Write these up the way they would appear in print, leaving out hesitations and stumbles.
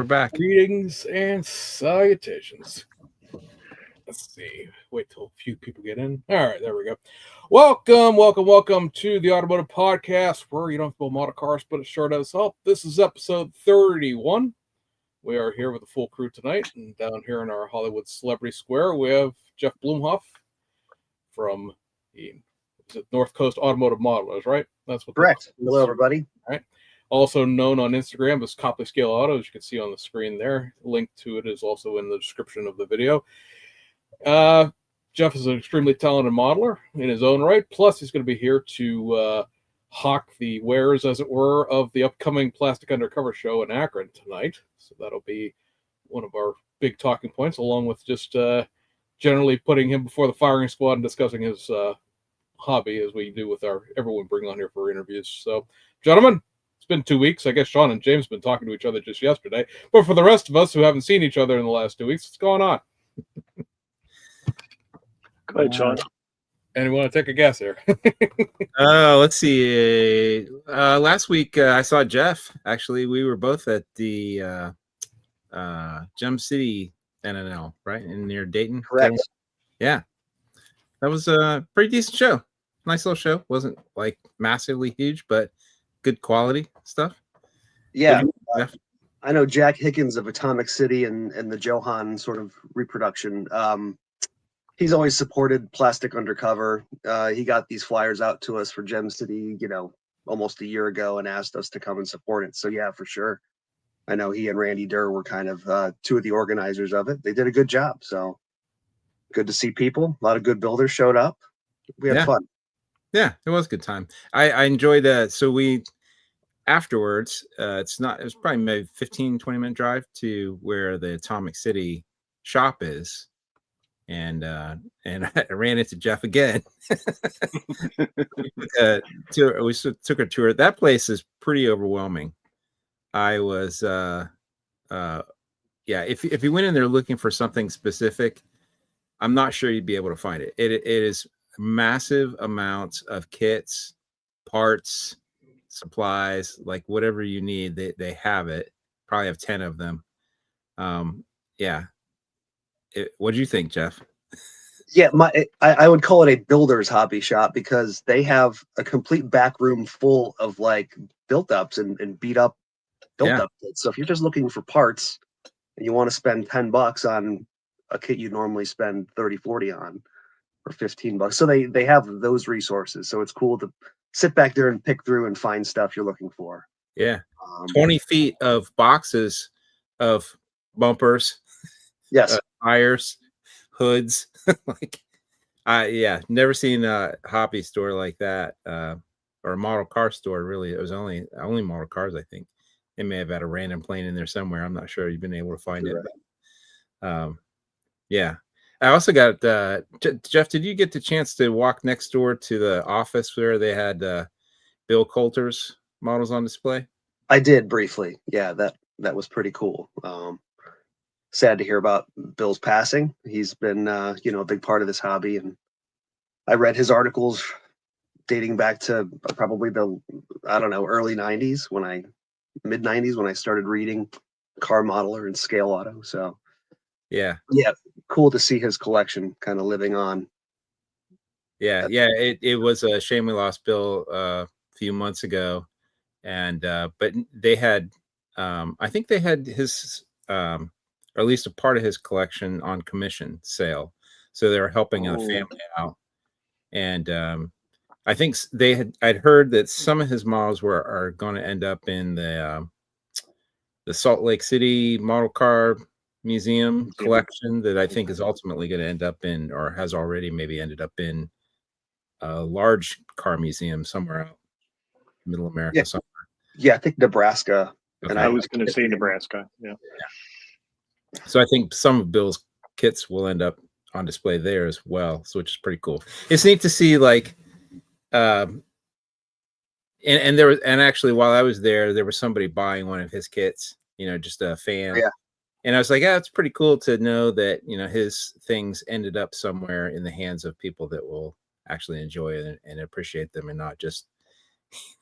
back. Greetings and salutations. Let's see. Wait till a few people get in. All right, there we go. Welcome to the Automotive Podcast, where you don't have to build model cars, but it sure does help. This is episode 31. We are here with a full crew tonight, and down here in our Hollywood Celebrity Square, we have Jeff Bloomhuff from the North Coast Automotive Modelers, right? That's what. Correct. Hello, everybody. All right. Also known on Instagram as Copley Scale Auto, as you can see on the screen there. Link to it is also in the description of the video. Jeff is an extremely talented modeler in his own right. Plus, he's going to be here to hawk the wares, as it were, of the upcoming Plastic Undercover Show in Akron tonight. So that'll be one of our big talking points, along with just generally putting him before the firing squad and discussing his hobby, as we do with everyone bring on here for interviews. So, gentlemen, it's been 2 weeks. I guess Sean and James have been talking to each other just yesterday. But for the rest of us who haven't seen each other in the last 2 weeks, what's going on? Go ahead, Sean. Anyone want to take a guess here? Let's see. Last week I saw Jeff. Actually, we were both at the Gem City NNL, right, near Dayton. Correct. Yeah, that was a pretty decent show. Nice little show. Wasn't like massively huge, but good quality stuff. Yeah. I know Jack Higgins of Atomic City and the Johan sort of reproduction. He's always supported Plastic Undercover. He got these flyers out to us for Gem City, almost a year ago, and asked us to come and support it. So yeah, for sure. I know he and Randy Durr were kind of two of the organizers of it. They did a good job. So good to see people. A lot of good builders showed up. We had fun. Yeah, it was a good time. I enjoyed that. So we afterwards, it was probably maybe 15-20 minute drive to where the Atomic City shop is. And I ran into Jeff again. We took a tour. That place is pretty overwhelming. I was if you went in there looking for something specific, I'm not sure you'd be able to find it. It is massive amounts of kits, parts, supplies, like whatever you need, they have it. Probably have 10 of them. What do you think, Jeff? Yeah, I would call it a builder's hobby shop, because they have a complete back room full of like built ups and beat up built up kits. So if you're just looking for parts and you want to spend $10 on a kit you normally spend 30-40 on, or $15, so they have those resources. So it's cool to sit back there and pick through and find stuff you're looking for. Yeah, 20 feet of boxes of bumpers. Yes. Tires, hoods. Never seen a hobby store like that, or a model car store. Really, it was only model cars. I think they may have had a random plane in there somewhere. I'm not sure you've been able to find it. But, I also got Jeff. Did you get the chance to walk next door to the office where they had Bill Coulter's models on display? I did briefly. Yeah, that was pretty cool. Sad to hear about Bill's passing. He's been, a big part of this hobby, and I read his articles dating back to probably early '90s, mid '90s when I started reading Car Modeler and Scale Auto. So yeah, cool to see his collection kind of living on. Yeah, it was a shame we lost Bill a few months ago, and but they had, I think they had his. Or at least a part of his collection on commission sale. So they were helping a family out. And I think I'd heard that some of his models are going to end up in the Salt Lake City Model Car Museum collection, that I think is ultimately going to end up in, or has already maybe ended up in, a large car museum somewhere out Middle America somewhere. Yeah, I think Nebraska. Okay. And I was going to say Nebraska. Yeah. So I think some of Bill's kits will end up on display there as well, so which is pretty cool. It's neat to see, like, and actually while I was there was somebody buying one of his kits, just a fan. Yeah. And I was like, it's pretty cool to know that, his things ended up somewhere in the hands of people that will actually enjoy it and appreciate them, and not just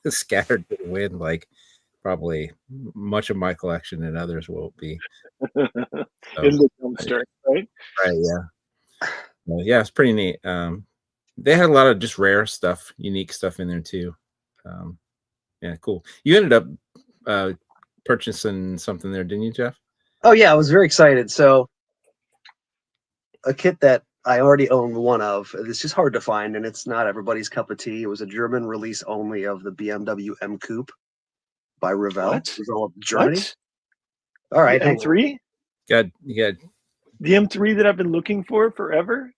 scattered to the wind like probably much of my collection, and others will be. In the dumpster, right? Right. Yeah. Well, yeah, it's pretty neat. They had a lot of just rare stuff, unique stuff in there too. Yeah, cool. You ended up purchasing something there, didn't you, Jeff? Oh yeah, I was very excited. So a kit that I already own one of. It's just hard to find, and it's not everybody's cup of tea. It was a German release only of the BMW M Coupe by Revell. What? It was all of Germany. What? All right, The hang on. M3? You got The M3 that I've been looking for forever?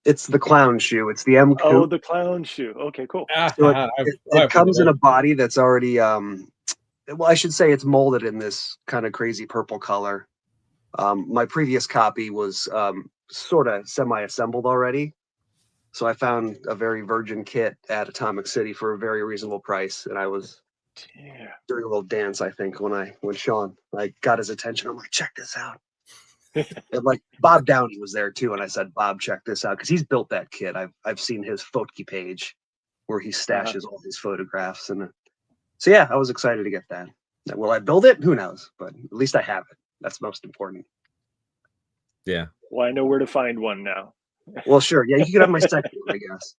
It's the clown shoe. It's the M Coupe. Oh, the clown shoe. Okay, cool. So it comes in a body that's already well, I should say it's molded in this kind of crazy purple color. My previous copy was sort of semi-assembled already, so I found a very virgin kit at Atomic City for a very reasonable price, and I was doing a little dance, I think, when Sean got his attention. I'm like, check this out. And like Bob Downey was there too, and I said, Bob, check this out, because he's built that kit. I've seen his Fotki page where he stashes all his photographs, and so yeah, I was excited to get that. Will I build it? Who knows, but at least I have it. That's most important. Yeah. Well, I know where to find one now. Well, sure. Yeah, you could have my second one, I guess.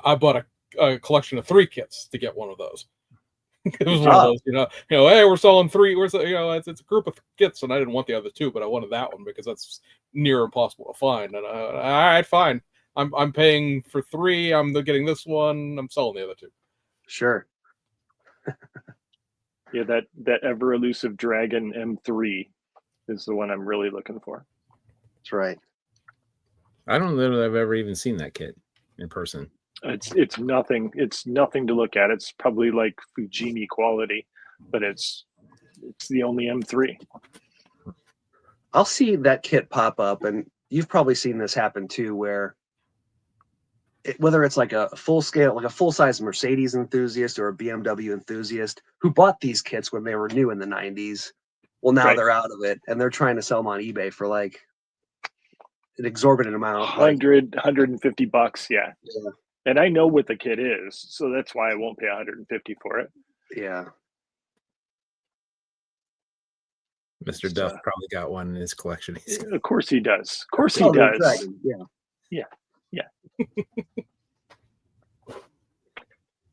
I bought a collection of 3 kits to get one of those. It was one of those, hey, we're selling 3. It's a group of kits, and I didn't want the other 2, but I wanted that one because that's near impossible to find. And all right, fine. I'm paying for 3. I'm getting this one. I'm selling the other 2. Sure. Yeah, that ever elusive Dragon M3 is the one I'm really looking for. That's right. I don't know that I've ever even seen that kit in person. It's nothing. It's nothing to look at. It's probably like Fujimi quality, but it's the only M3. I'll see that kit pop up, and you've probably seen this happen too, where whether it's like a full scale, like a full size Mercedes enthusiast or a BMW enthusiast who bought these kits when they were new in the 90s. Well, now they're out of it, and they're trying to sell them on eBay for like an exorbitant amount. $150. Yeah. And I know what the kit is, so that's why I won't pay $150 for it. Yeah. Mr. Duff probably got one in his collection. Of course he does. Of course he does. Dragon. Yeah.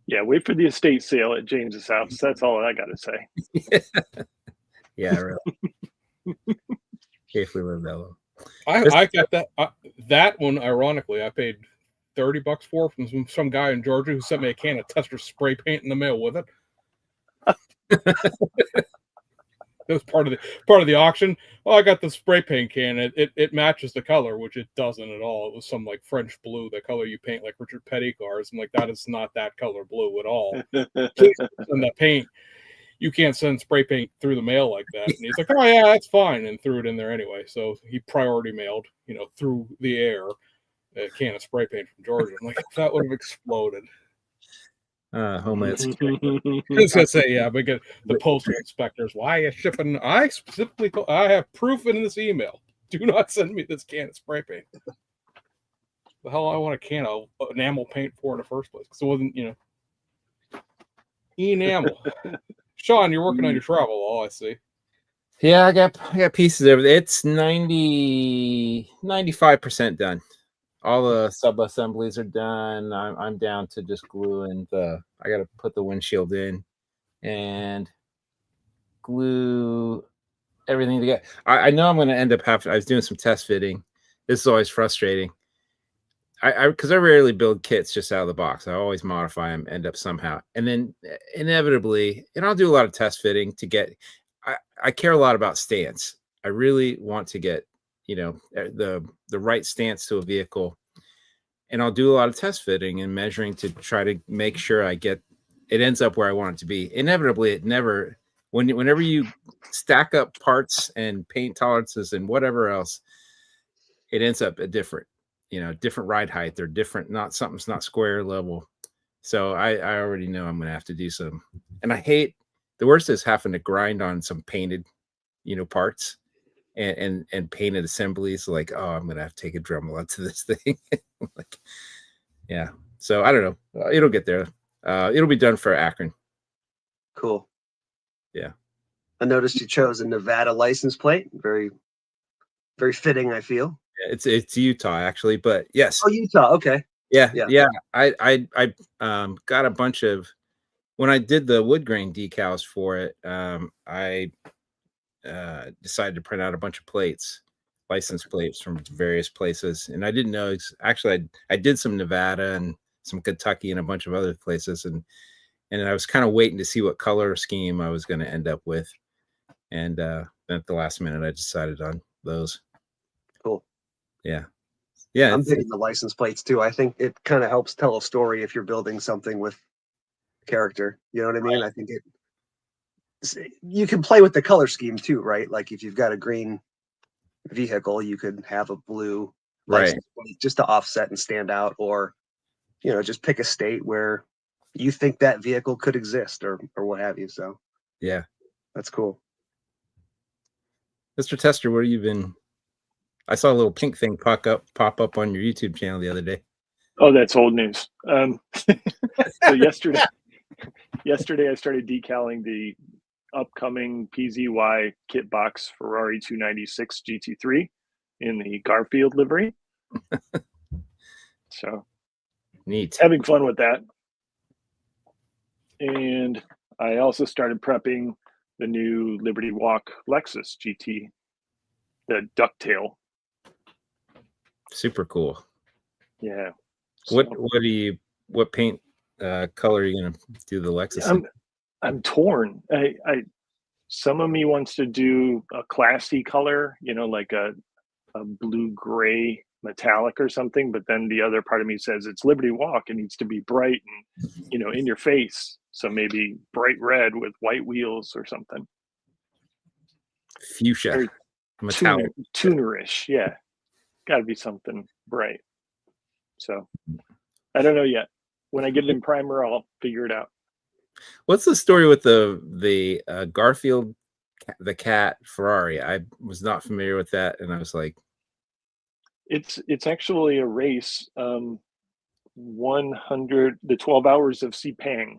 Yeah, wait for the estate sale at James's house. That's all I got to say. Yeah, really. If we live that low. I got that one. Ironically, I paid $30 for from some guy in Georgia who sent me a can of Tester spray paint in the mail with it. It was part of the auction. Oh, I got the spray paint can. It matches the color, which it doesn't at all. It was some like French blue, the color you paint like Richard Petty cars. I'm like, that is not that color blue at all. And the paint, you can't send spray paint through the mail like that. And he's like, oh yeah, that's fine, and threw it in there anyway. So he priority mailed, through the air, a can of spray paint from Georgia. I'm like, that would have exploded. Homeland Security. I was gonna say, yeah, but the postal inspectors. Why are you shipping? I specifically told, I have proof in this email. Do not send me this can of spray paint. The hell I want a can of enamel paint for in the first place? Because it wasn't, enamel. Sean, you're working on your travel wall, I see. Yeah, I got pieces of it. It's 95% done. All the sub assemblies are done. I'm down to just glue and I got to put the windshield in and glue everything together. I know I'm going to end up I was doing some test fitting. This is always frustrating. Because I rarely build kits just out of the box. I always modify them, end up somehow. And then inevitably, and I'll do a lot of test fitting to get, I care a lot about stance. I really want to get, the right stance to a vehicle. And I'll do a lot of test fitting and measuring to try to make sure it ends up where I want it to be. Inevitably, it never, whenever you stack up parts and paint tolerances and whatever else, it ends up a different ride height. They're different, something's not square level. So I already know I'm going to have to do some, and I hate, the worst is having to grind on some painted, parts and painted assemblies. Like, oh, I'm going to have to take a Dremel out to this thing. Like, yeah. So I don't know. It'll get there. It'll be done for Akron. Cool. Yeah. I noticed you chose a Nevada license plate. Very, very fitting, I feel. It's Utah actually, but yes. Oh, Utah. Okay. Yeah. Yeah. I got a bunch of, when I did the wood grain decals for it, I decided to print out a bunch of plates, license plates from various places, and I didn't know. Actually, I did some Nevada and some Kentucky and a bunch of other places, and I was kind of waiting to see what color scheme I was going to end up with, and then at the last minute, I decided on those. Cool. Yeah. I'm digging the license plates too. I think it kind of helps tell a story if you're building something with character. You know what I mean? Right. I think you can play with the color scheme too, right? Like if you've got a green vehicle, you could have a blue license plate just to offset and stand out, or just pick a state where you think that vehicle could exist, or what have you. So yeah, that's cool. Mr. Tester, what have you been? I saw a little pink thing pop up on your YouTube channel the other day. Oh, that's old news. So yesterday I started decaling the upcoming PZY kit box Ferrari 296 GT3 in the Garfield livery. So neat. Having fun with that. And I also started prepping the new Liberty Walk Lexus GT, the ducktail. Super cool. Yeah. What paint color are you gonna do the Lexus? I'm torn. Some of me wants to do a classy color, like a blue gray metallic or something, but then the other part of me says it's Liberty Walk, it needs to be bright and in your face. So maybe bright red with white wheels or something. Fuchsia. Metallic. Tunerish, yeah. Got to be something bright. So I don't know yet. When I get it in primer, I'll figure it out. What's the story with the Garfield, the cat Ferrari? I was not familiar with that, and I was like, it's actually a race. 100 the 12 hours of Sepang.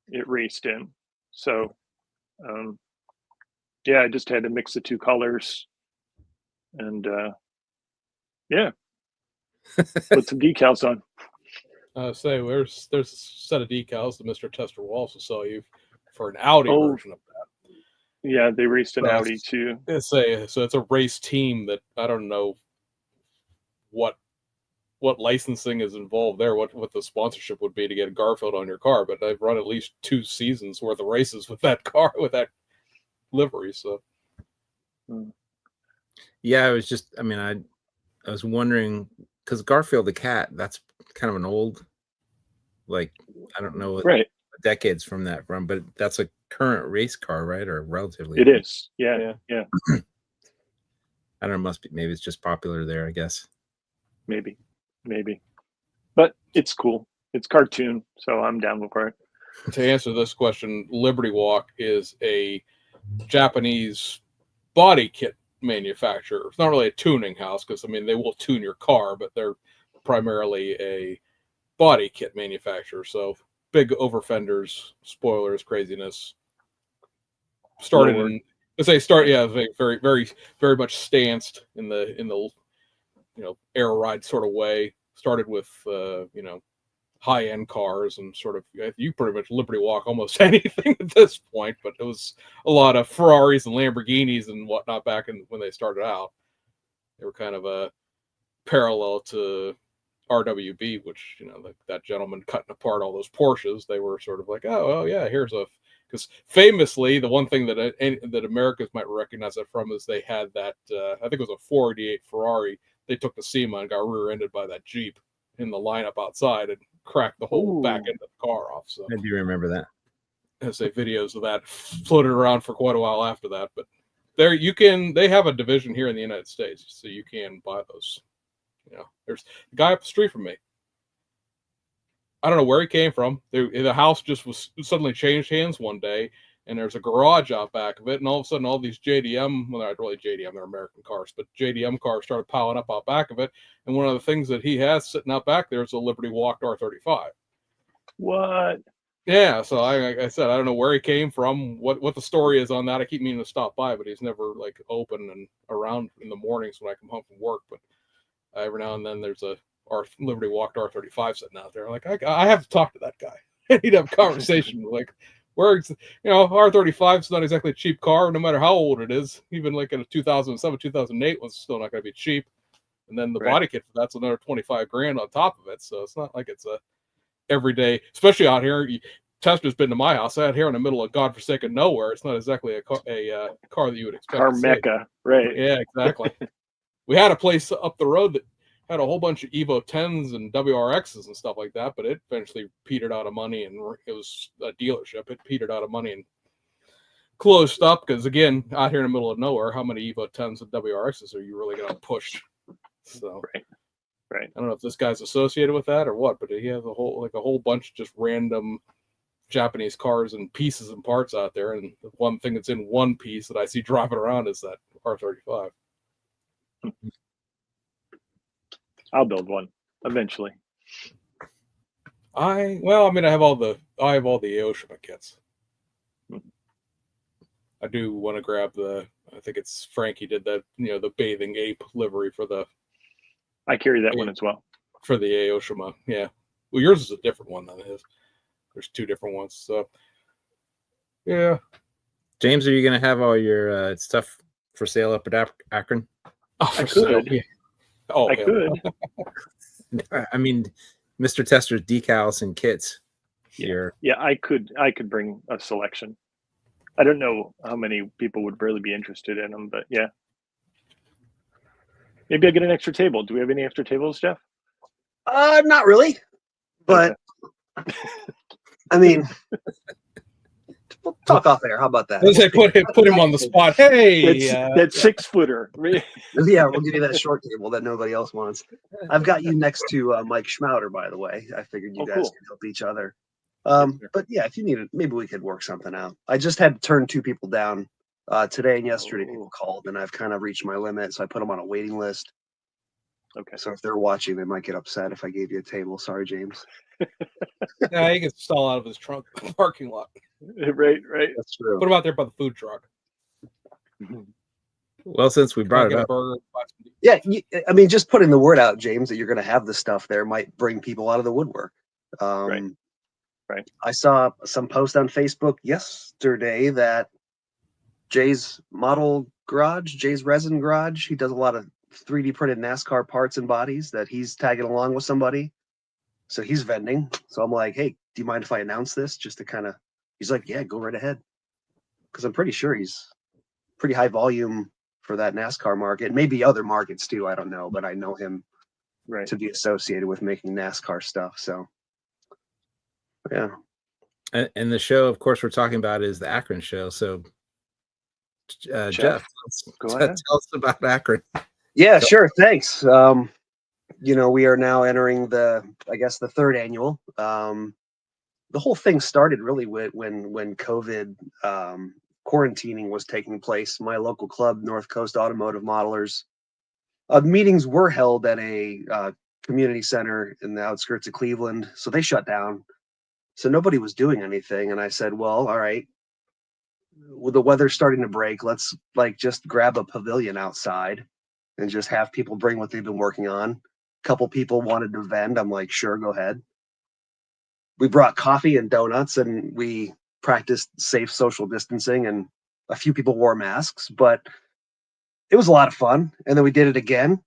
It raced in. So, yeah, I just had to mix the two colors, and yeah, put some decals on. There's a set of decals that Mr. Tester will also sell you for an Audi version of that. Yeah, they raced an Audi too. So it's a race team that I don't know what licensing is involved there, what the sponsorship would be to get a Garfield on your car, but I've run at least 2 seasons worth of races with that car, with that livery. So yeah, I was wondering, because Garfield the cat, that's kind of an old, like, I don't know what decades from that from, but that's a current race car, right? Or relatively. It is. Yeah. I don't know, maybe it's just popular there, I guess. Maybe. But it's cool. It's cartoon, so I'm down for it. To answer this question, Liberty Walk is a Japanese body kit manufacturer. It's not really a tuning house, because they will tune your car, but they're primarily a body kit manufacturer. So big over fenders, spoilers, craziness. Very, very, very much stanced in the air ride sort of way. Started with high end cars, and sort of you pretty much Liberty Walk almost anything at this point. But it was a lot of Ferraris and Lamborghinis and whatnot back when they started out. They were kind of a parallel to RWB, which that gentleman cutting apart all those Porsches. They were sort of like, oh yeah, because famously the one thing that Americans might recognize it from is they had that I think it was a 488 Ferrari. They took the SEMA and got rear-ended by that Jeep in the lineup outside and cracked the whole back end of the car off. So I do remember that. I say videos of that floated around for quite a while after that. But they have a division here in the United States, so you can buy those. There's a guy up the street from me. I don't know where he came from. The house just was suddenly changed hands one day, and there's a garage out back of it, and all of a sudden all these JDM, well, not really JDM, they're American cars, but JDM cars started piling up out back of it, and one of the things that he has sitting out back there is a Liberty Walk R35. What? Yeah, so like I said, I don't know where he came from, what the story is on that. I keep meaning to stop by, but he's never like open and around in the mornings when I come home from work. But every now and then there's a Liberty Walked R35 sitting out there. Like I have to talk to that guy. I need to have a conversation. Like, R35 is not exactly a cheap car, no matter how old it is. Even like in a 2007, 2008 was still not going to be cheap. And then the body kit for that's another 25 grand on top of it. So it's not like it's a every day, especially out here. Tesla's been to my house out here in the middle of godforsaken nowhere. It's not exactly a car that you would expect. Car mecca, right? Yeah, exactly. We had a place up the road that had a whole bunch of Evo 10s and WRXs and stuff like that, but it eventually petered out of money, and it was a dealership. It petered out of money and closed up because, again, out here in the middle of nowhere, how many Evo 10s and WRXs are you really going to push? So, right. I don't know if this guy's associated with that or what, but he has a whole bunch of just random Japanese cars and pieces and parts out there. And the one thing that's in one piece that I see driving around is that R35. I'll build one eventually. I have all the Aoshima kits. I do want to grab I think it's Frankie did that, the bathing ape livery for the. I carry that one as well. For the Aoshima, yeah. Well, yours is a different one than his. There's two different ones, so yeah. James, are you going to have all your stuff for sale up at Akron? I could. Yeah. Oh, I could. I mean, Mr. Tester's decals and kits here. Yeah, I could bring a selection. I don't know how many people would really be interested in them, but yeah. Maybe I'll get an extra table. Do we have any extra tables, Jeff? Not really, but okay. I mean, we'll talk off air. How about that? Let's say put him on the spot. Hey, that 6-footer. Yeah, we'll give you that short table that nobody else wants. I've got you next to Mike Schmouter, by the way. I figured you guys could help each other. But yeah, if you need it, maybe we could work something out. I just had to turn 2 people down today and yesterday. People called, and I've kind of reached my limit, so I put them on a waiting list. Okay. So if they're watching, they might get upset if I gave you a table. Sorry, James. Yeah, he can stall out of his trunk parking lot. Right. That's true. Put him out there by the food truck. Well, since we brought it up, yeah, I mean, just putting the word out, James, that you're going to have the stuff there might bring people out of the woodwork. Right. I saw some post on Facebook yesterday that Jay's Model Garage, Jay's Resin Garage, he does a lot of 3D printed NASCAR parts and bodies that he's tagging along with somebody. So he's vending. So I'm like, hey, do you mind if I announce this? Just to kind of, he's like, yeah, go right ahead. Because I'm pretty sure he's pretty high volume for that NASCAR market. Maybe other markets too. I don't know, but I know him to be associated with making NASCAR stuff. So yeah. And the show, of course, we're talking about is the Akron show. So Jeff, go ahead. Tell us about Akron. Yeah, sure. Thanks. We are now entering the 3rd annual. The whole thing started really when COVID quarantining was taking place. My local club, North Coast Automotive Modelers, meetings were held at a community center in the outskirts of Cleveland. So they shut down. So nobody was doing anything. And I said, well, all right, with the weather starting to break, let's just grab a pavilion outside and just have people bring what they've been working on. A couple people wanted to vend. I'm like, sure, go ahead. We brought coffee and donuts, and we practiced safe social distancing, and a few people wore masks, but it was a lot of fun. And then we did it again,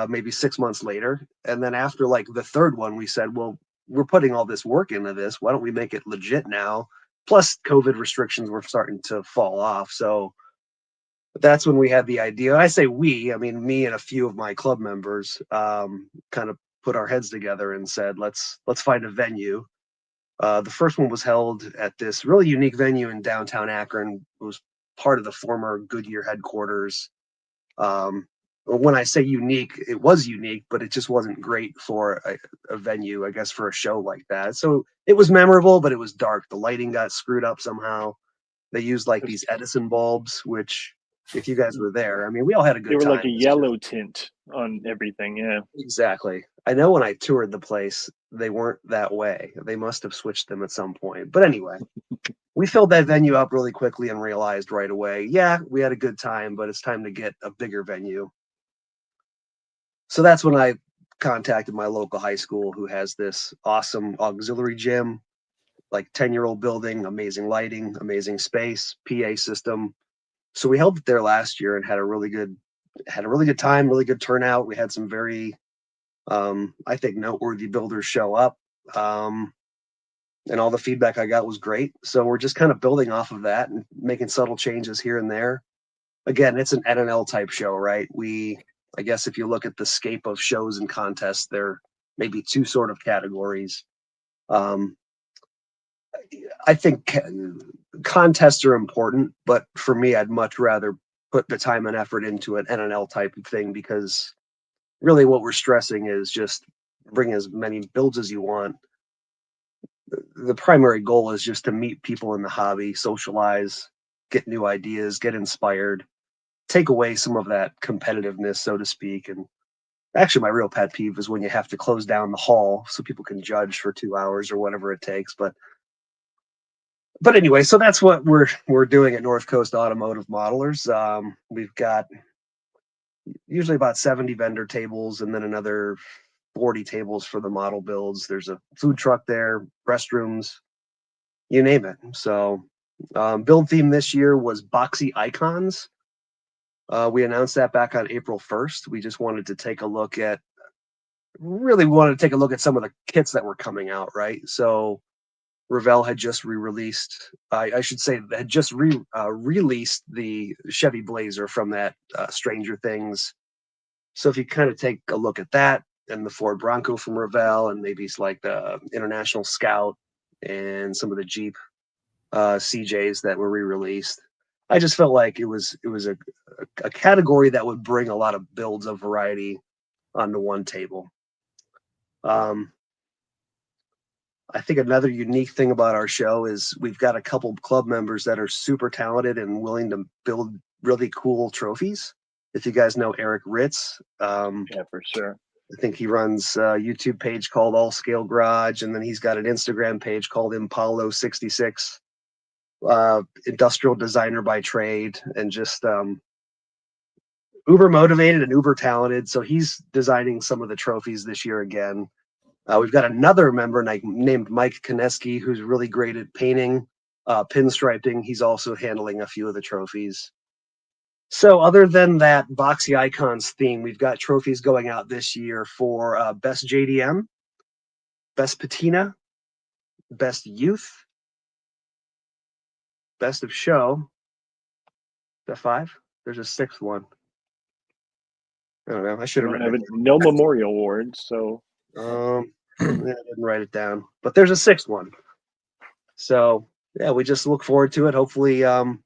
maybe 6 months later. And then after the 3rd one, we said, well, we're putting all this work into this. Why don't we make it legit now? Plus COVID restrictions were starting to fall off. So that's when we had the idea. I say we, I mean, me and a few of my club members kind of put our heads together and said, let's find a venue. The first one was held at this really unique venue in downtown Akron. It was part of the former Goodyear headquarters. When I say unique, it was unique, but it just wasn't great for a venue, I guess, for a show like that. So it was memorable, but it was dark. The lighting got screwed up somehow. They used these Edison bulbs, which, if you guys were there, I mean, we all had a good time. They were like a yellow tint on everything. Yeah, exactly. I know when I toured the place, they weren't that way. They must have switched them at some point. But anyway, we filled that venue up really quickly and realized right away, yeah, we had a good time, but it's time to get a bigger venue. So that's when I contacted my local high school, who has this awesome auxiliary gym, like 10-year-old building, amazing lighting, amazing space, PA system. So we held it there last year and had a really good time, really good turnout. We had some very I think noteworthy builders show up. And all the feedback I got was great. So we're just kind of building off of that and making subtle changes here and there. Again, it's an NNL type show, right? I guess if you look at the scape of shows and contests, there may be two sort of categories. I think contests are important, but for me, I'd much rather put the time and effort into an NNL type of thing, because really what we're stressing is just bring as many builds as you want. The primary goal is just to meet people in the hobby, socialize, get new ideas, get inspired, take away some of that competitiveness, so to speak. And actually, my real pet peeve is when you have to close down the hall so people can judge for 2 hours or whatever it takes. But anyway, so that's what we're doing at North Coast Automotive Modelers. We've got usually about 70 vendor tables and then another 40 tables for the model builds. There's a food truck there, restrooms, you name it. So build theme this year was boxy icons. We announced that back on April 1st. We just wanted to take a look at some of the kits that were coming out, right? So Revell had just released released the Chevy Blazer from that Stranger Things. So if you kind of take a look at that, and the Ford Bronco from Revell, and maybe it's like the International Scout and some of the Jeep CJs that were re-released, I just felt like it was a category that would bring a lot of builds of variety onto one table. I think another unique thing about our show is we've got a couple club members that are super talented and willing to build really cool trophies. If you guys know Eric Ritz, Yeah, for sure. I think he runs a YouTube page called All Scale Garage, and then he's got an Instagram page called Impalo66. Industrial designer by trade, and just uber motivated and uber talented. So he's designing some of the trophies this year again. We've got another member named Mike Koneski, who's really great at painting, pinstriping. He's also handling a few of the trophies. So other than that boxy icons theme, we've got trophies going out this year for best JDM, best patina, best youth, best of show. Is that 5? There's a 6th one. I don't know. I should have written it. No memorial awards, so I didn't write it down, but there's a 6th one. So yeah, we just look forward to it. Hopefully, another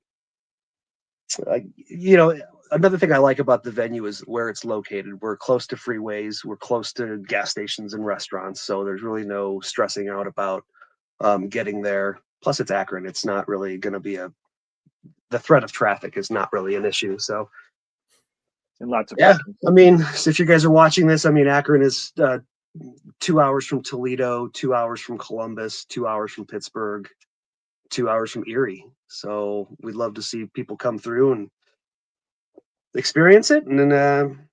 thing I like about the venue is where it's located. We're close to freeways. We're close to gas stations and restaurants. So there's really no stressing out about getting there. Plus, it's Akron. It's not really going to be the threat of traffic is not really an issue. So, and lots of parking. I mean, so if you guys are watching this, I mean, Akron is 2 hours from Toledo, 2 hours from Columbus, 2 hours from Pittsburgh, 2 hours from Erie. So we'd love to see people come through and experience it, and then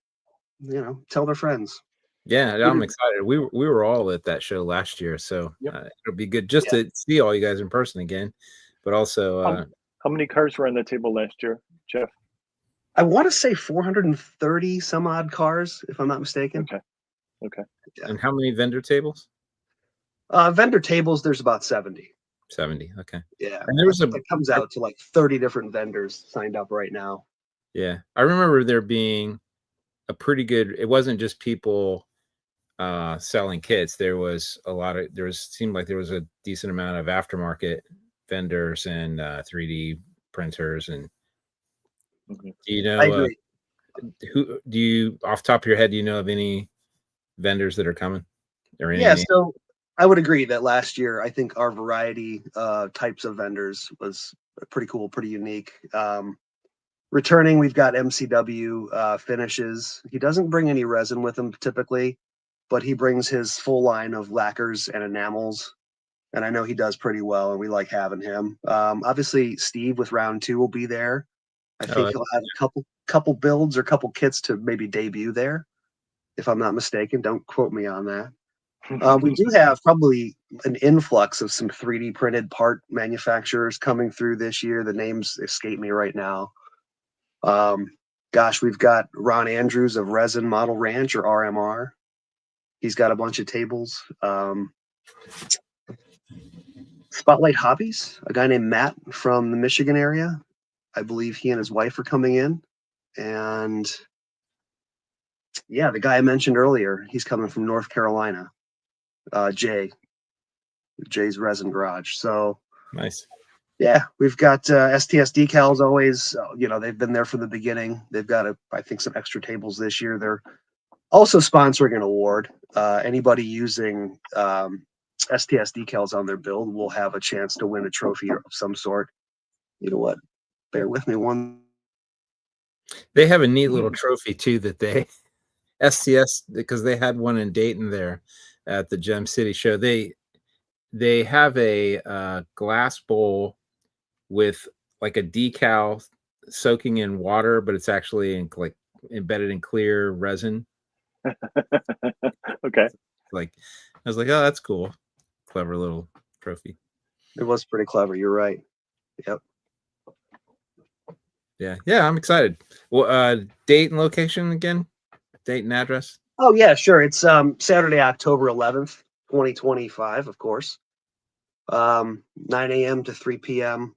tell their friends. Yeah, I'm excited. We were all at that show last year, so it'll be good just to see all you guys in person again. But also, how many cars were on the table last year, Jeff? I want to say 430 some odd cars, if I'm not mistaken. Okay. Yeah. And how many vendor tables? Vendor tables, there's about 70. 70. Okay. Yeah. And there was it comes out to like 30 different vendors signed up right now. Yeah. I remember there being a pretty good, it wasn't just people selling kits. There was seemed like there was a decent amount of aftermarket vendors and 3D printers. And do you know, I agree. Who do you, off the top of your head, do you know of any vendors that are coming? Or any names? So I would agree that last year, I think our variety types of vendors was pretty cool, pretty unique. Returning, we've got MCW finishes. He doesn't bring any resin with him typically. but he brings his full line of lacquers and enamels, and I know he does pretty well, and we like having him. Obviously, Steve with round 2 will be there. I think he'll have a couple builds or couple kits to maybe debut there, if I'm not mistaken. Don't quote me on that. We do have probably an influx of some 3D printed part manufacturers coming through this year. The names escape me right now. Gosh, we've got Ron Andrews of Resin Model Ranch, or RMR. He's got a bunch of tables. Spotlight Hobbies, a guy named Matt from the Michigan area. I believe he and his wife are coming in. And yeah, the guy I mentioned earlier, he's coming from North Carolina. Jay's Resin Garage. So nice. Yeah, we've got STS decals always. They've been there from the beginning. They've got, I think, some extra tables this year. They're also sponsoring an award. Anybody using STS decals on their build will have a chance to win a trophy of some sort. You know what? Bear with me one. They have a neat little trophy too that they STS, because they had one in Dayton there at the Gem City show. They have a glass bowl with like a decal soaking in water, but it's actually like embedded in clear resin. Okay. Like, I was like, oh, that's cool. Clever little trophy. It was pretty clever. You're right. Yep. Yeah, I'm excited. Well, date and location again? Date and address? Oh yeah, sure. It's Saturday, October 11th, 2025, of course. 9 a.m. to 3 p.m.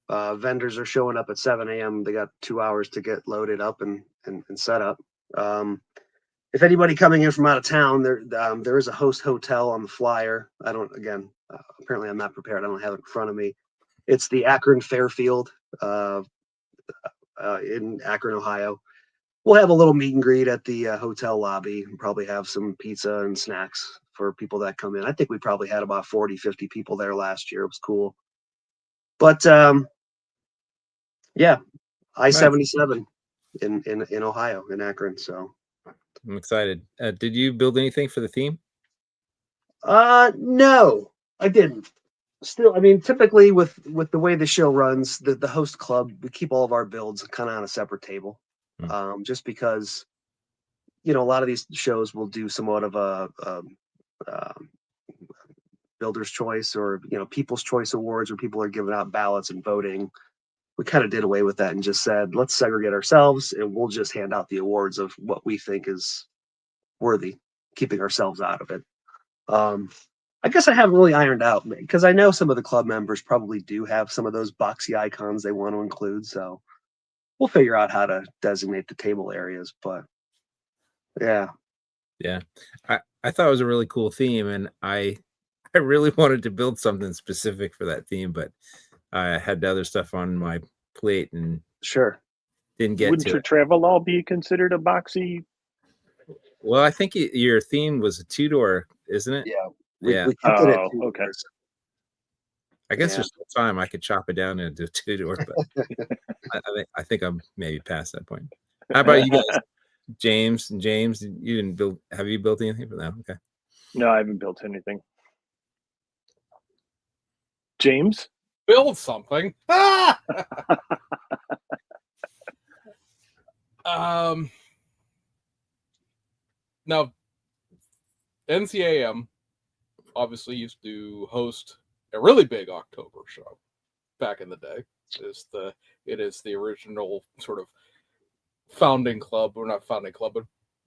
Vendors are showing up at 7 a.m. They got 2 hours to get loaded up and set up. If anybody coming in from out of town, there is a host hotel on the flyer. Apparently I'm not prepared. I don't have it in front of me. It's the Akron Fairfield in Akron, Ohio. We'll have a little meet and greet at the hotel lobby and probably have some pizza and snacks for people that come in. I think we probably had about 40, 50 people there last year. It was cool. But yeah, I-77 in Ohio, in Akron. So I'm excited. Did you build anything for the theme? No, I didn't. Still, I mean, typically with the way the show runs, the host club, we keep all of our builds kind of on a separate table, just because, a lot of these shows will do somewhat of a builder's choice, or people's choice awards, where people are giving out ballots and voting. We kind of did away with that and just said, let's segregate ourselves and we'll just hand out the awards of what we think is worthy, keeping ourselves out of it. I guess I haven't really ironed out, because I know some of the club members probably do have some of those boxy icons they want to include. So we'll figure out how to designate the table areas. But yeah. I thought it was a really cool theme, and I really wanted to build something specific for that theme, but I had other stuff on my plate and sure didn't get Wouldn't to your it. travel all be considered a boxy? Well, I think your theme was a 2-door, isn't it? Yeah. We kept it at 2 okay. doors. I guess Yeah. there's still time. I could chop it down into a 2-door, but I think I'm maybe past that point. How about you guys? James, you didn't build. Have you built anything for that? Okay. No, I haven't built anything. James? Build something. Ah! Now, NCAM obviously used to host a really big October show back in the day. It is the original sort of founding club, or not founding club, but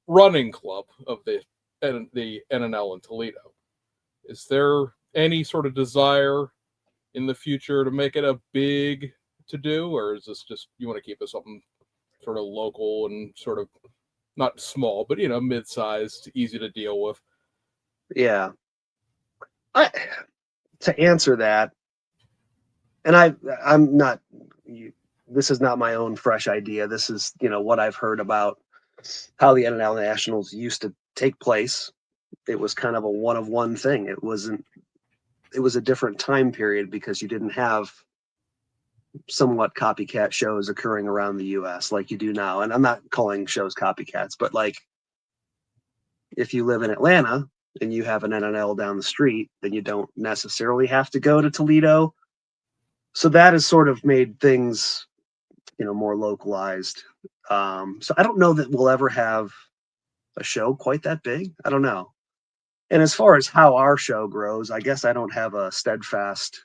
running club of the NNL in Toledo. Is there any sort of desire in the future to make it a big to do, or is this just you want to keep it something sort of local and sort of not small, but mid-sized, easy to deal with? Yeah. To answer that, and I'm not, this is not my own fresh idea. This is, what I've heard about how the NNL Nationals used to take place. It was kind of a one-of-one thing. It was a different time period because you didn't have somewhat copycat shows occurring around the US like you do now. And I'm not calling shows copycats, but like if you live in Atlanta and you have an NNL down the street, then you don't necessarily have to go to Toledo. So that has sort of made things, more localized. So I don't know that we'll ever have a show quite that big. I don't know. And as far as how our show grows, I guess I don't have a steadfast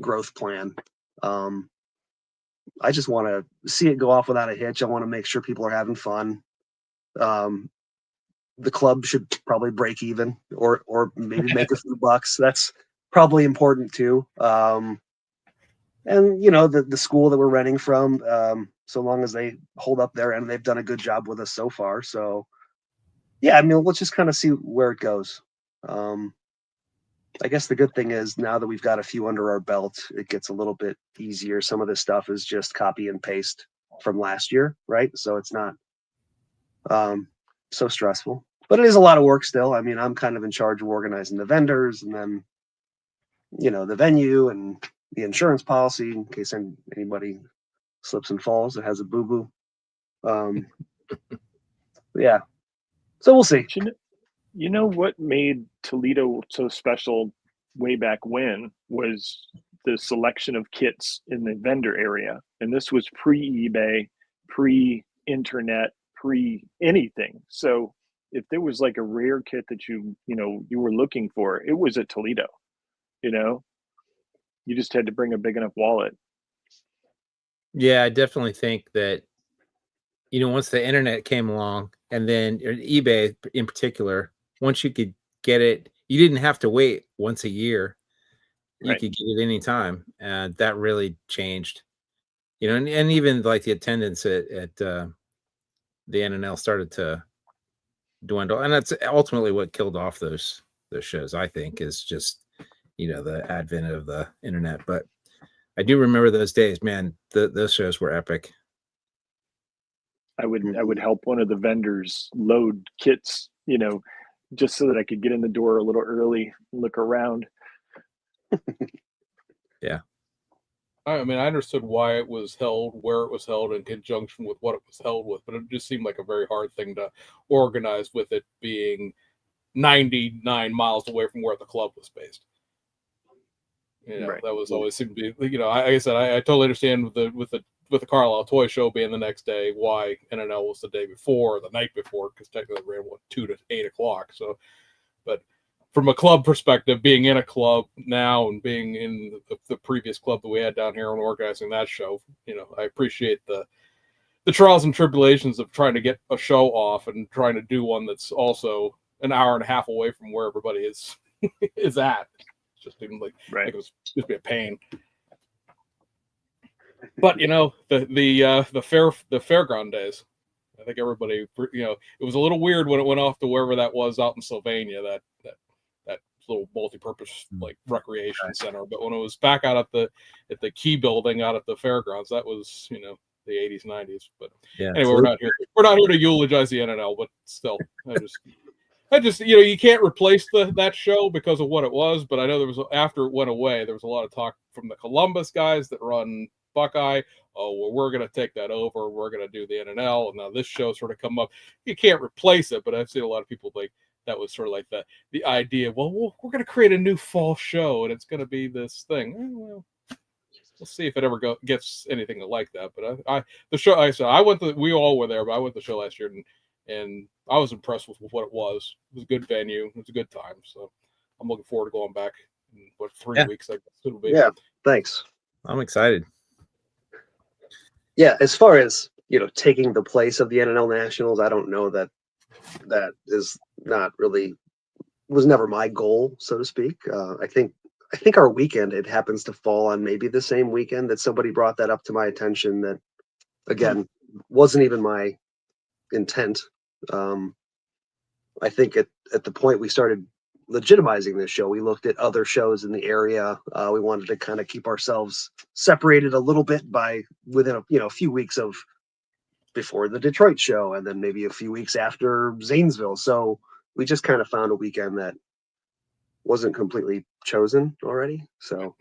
growth plan. I just want to see it go off without a hitch. I want to make sure people are having fun. The club should probably break even or maybe make a few bucks. That's probably important too. And the school that we're renting from, so long as they hold up their end, they've done a good job with us so far. So yeah, I mean, let's just kind of see where it goes. I guess the good thing is now that we've got a few under our belt, it gets a little bit easier. Some of this stuff is just copy and paste from last year, right? So it's not so stressful, but it is a lot of work still. I mean, I'm kind of in charge of organizing the vendors and then, the venue and the insurance policy in case anybody slips and falls and has a boo-boo. Yeah. So we'll see. You know what made Toledo so special way back when was the selection of kits in the vendor area. And this was pre-eBay, pre-internet, pre-anything. So if there was like a rare kit that you were looking for, it was at Toledo. You just had to bring a big enough wallet. Yeah, I definitely think that, once the internet came along and then eBay in particular, once you could get it, you didn't have to wait once a year. You Right. could get it anytime. And that really changed, and even like the attendance at the NNL started to dwindle. And that's ultimately what killed off those shows, I think, is just, the advent of the internet. But I do remember those days, man. Those shows were epic. I would help one of the vendors load kits, just so that I could get in the door a little early and look around. Yeah. I mean, I understood why it was held, where it was held in conjunction with what it was held with, but it just seemed like a very hard thing to organize with it being 99 miles away from where the club was based. Right. That was always seemed to be, like I said, I totally understand with the Carlisle Toy Show being the next day, why NNL was the day before or the night before, because technically it ran 2 to 8 o'clock. So, but from a club perspective, being in a club now and being in the previous club that we had down here and organizing that show, I appreciate the trials and tribulations of trying to get a show off and trying to do one that's also an hour and a half away from where everybody is at. Just even like it was just be a pain. But the fairground days, I think everybody, it was a little weird when it went off to wherever that was out in Sylvania, that little multi-purpose like recreation center. But when it was back out at the Key building out at the fairgrounds, that was the 80s, 90s. But yeah, anyway, we're not here to eulogize the NNL, but still, I just you can't replace that show because of what it was. But I know there was, after it went away, there was a lot of talk from the Columbus guys that run Buckeye. Oh, well, we're going to take that over. We're going to do the NNL. And now this show sort of come up. You can't replace it, but I've seen a lot of people like that was sort of like the idea. Well, we're going to create a new fall show, and it's going to be this thing. Well, we'll see if it ever gets anything like that. But the show, I said, we all were there, but I went to the show last year, and I was impressed with what it was. It was a good venue. It was a good time. So I'm looking forward to going back in 3 weeks, I guess it'll be. Yeah, thanks. I'm excited. Yeah, as far as, taking the place of the NNL Nationals, I don't know that is not really, was never my goal, so to speak. I think our weekend, it happens to fall on maybe the same weekend that somebody brought that up to my attention that, again, wasn't even my intent. I think at the point we started legitimizing this show, we looked at other shows in the area. We wanted to kind of keep ourselves separated a little bit by within a few weeks of before the Detroit show, and then maybe a few weeks after Zanesville. So we just kind of found a weekend that wasn't completely chosen already. So,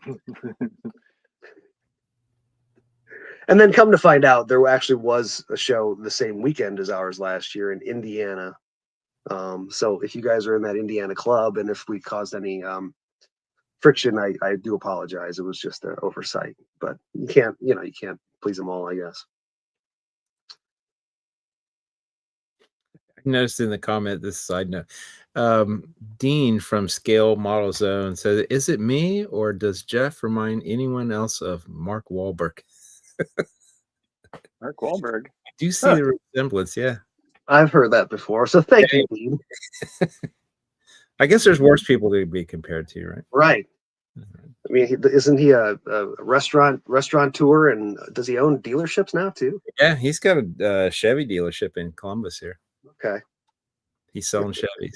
and then come to find out, there actually was a show the same weekend as ours last year in Indiana. So if you guys are in that Indiana club, and if we caused any friction, I do apologize. It was just an oversight, but you can't please them all, I guess. I noticed in the comment, this side note, Dean from Scale Model Zone says, "Is it me or does Jeff remind anyone else of Mark Wahlberg?" Mark Wahlberg. Do you see the resemblance? Yeah, I've heard that before. So thank you, Dean. I guess there's worse people to be compared to, right? Right. I mean, isn't he a restaurateur, and does he own dealerships now too? Yeah, he's got a Chevy dealership in Columbus here. Okay. He's selling Chevys.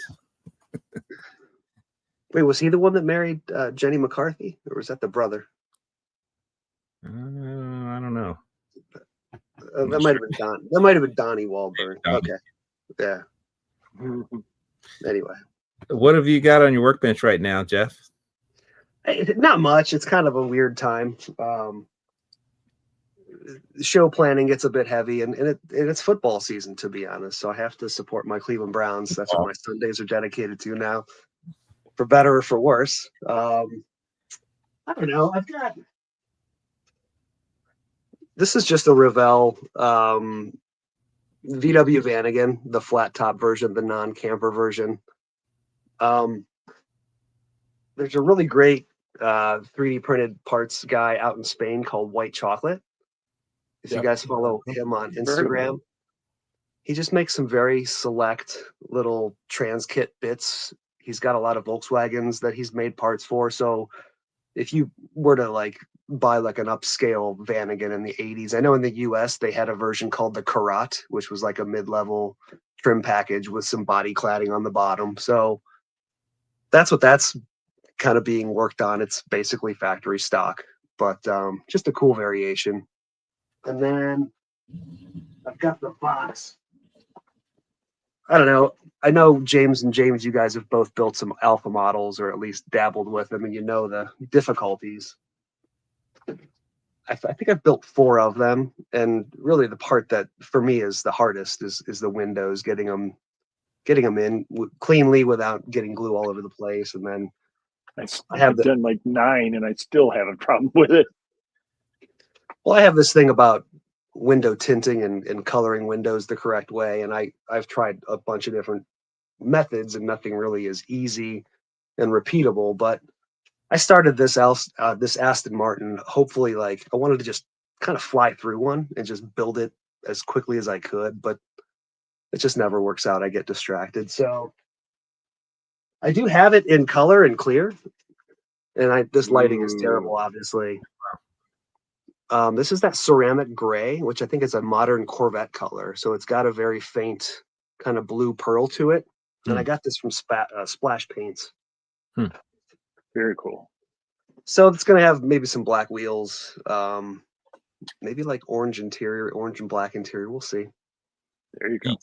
Wait, was he the one that married Jenny McCarthy, or was that the brother? I don't know. That might have been Don. That might have been Donnie Wahlberg. Donnie. Okay. Yeah. Anyway, what have you got on your workbench right now, Jeff? Not much. It's kind of a weird time. Show planning gets a bit heavy, and it's football season, to be honest. So I have to support my Cleveland Browns. That's what my Sundays are dedicated to now, for better or for worse. I don't know. I've got. This is just a Revell VW Vanagon, the flat top version, the non-camper version. There's a really great 3D printed parts guy out in Spain called White Chocolate. If you guys follow him on Instagram, he just makes some very select little trans kit bits. He's got a lot of Volkswagens that he's made parts for. So if you were to buy an upscale Vanagon in the 80s, I know in the US they had a version called the Karat, which was like a mid-level trim package with some body cladding on the bottom. So that's what that's kind of being worked on. It's basically factory stock, but just a cool variation. And then I've got the box. I don't know. I know James, you guys have both built some alpha models, or at least dabbled with them, and you know the difficulties. I think I've built 4 of them, and really the part that for me is the hardest is the windows, getting them in cleanly without getting glue all over the place. And then I've done like 9, and I still have a problem with it. Well, I have this thing about window tinting and coloring windows the correct way, and I've tried a bunch of different methods, and nothing really is easy and repeatable. But I started this Aston Martin. Hopefully, I wanted to just kind of fly through one and just build it as quickly as I could, but it just never works out. I get distracted. So I do have it in color and clear, and this lighting is terrible, obviously. This is that ceramic gray, which I think is a modern Corvette color. So it's got a very faint kind of blue pearl to it. And I got this from Splash Paints. Very cool. So it's going to have maybe some black wheels, maybe like orange and black interior. We'll see. There you go.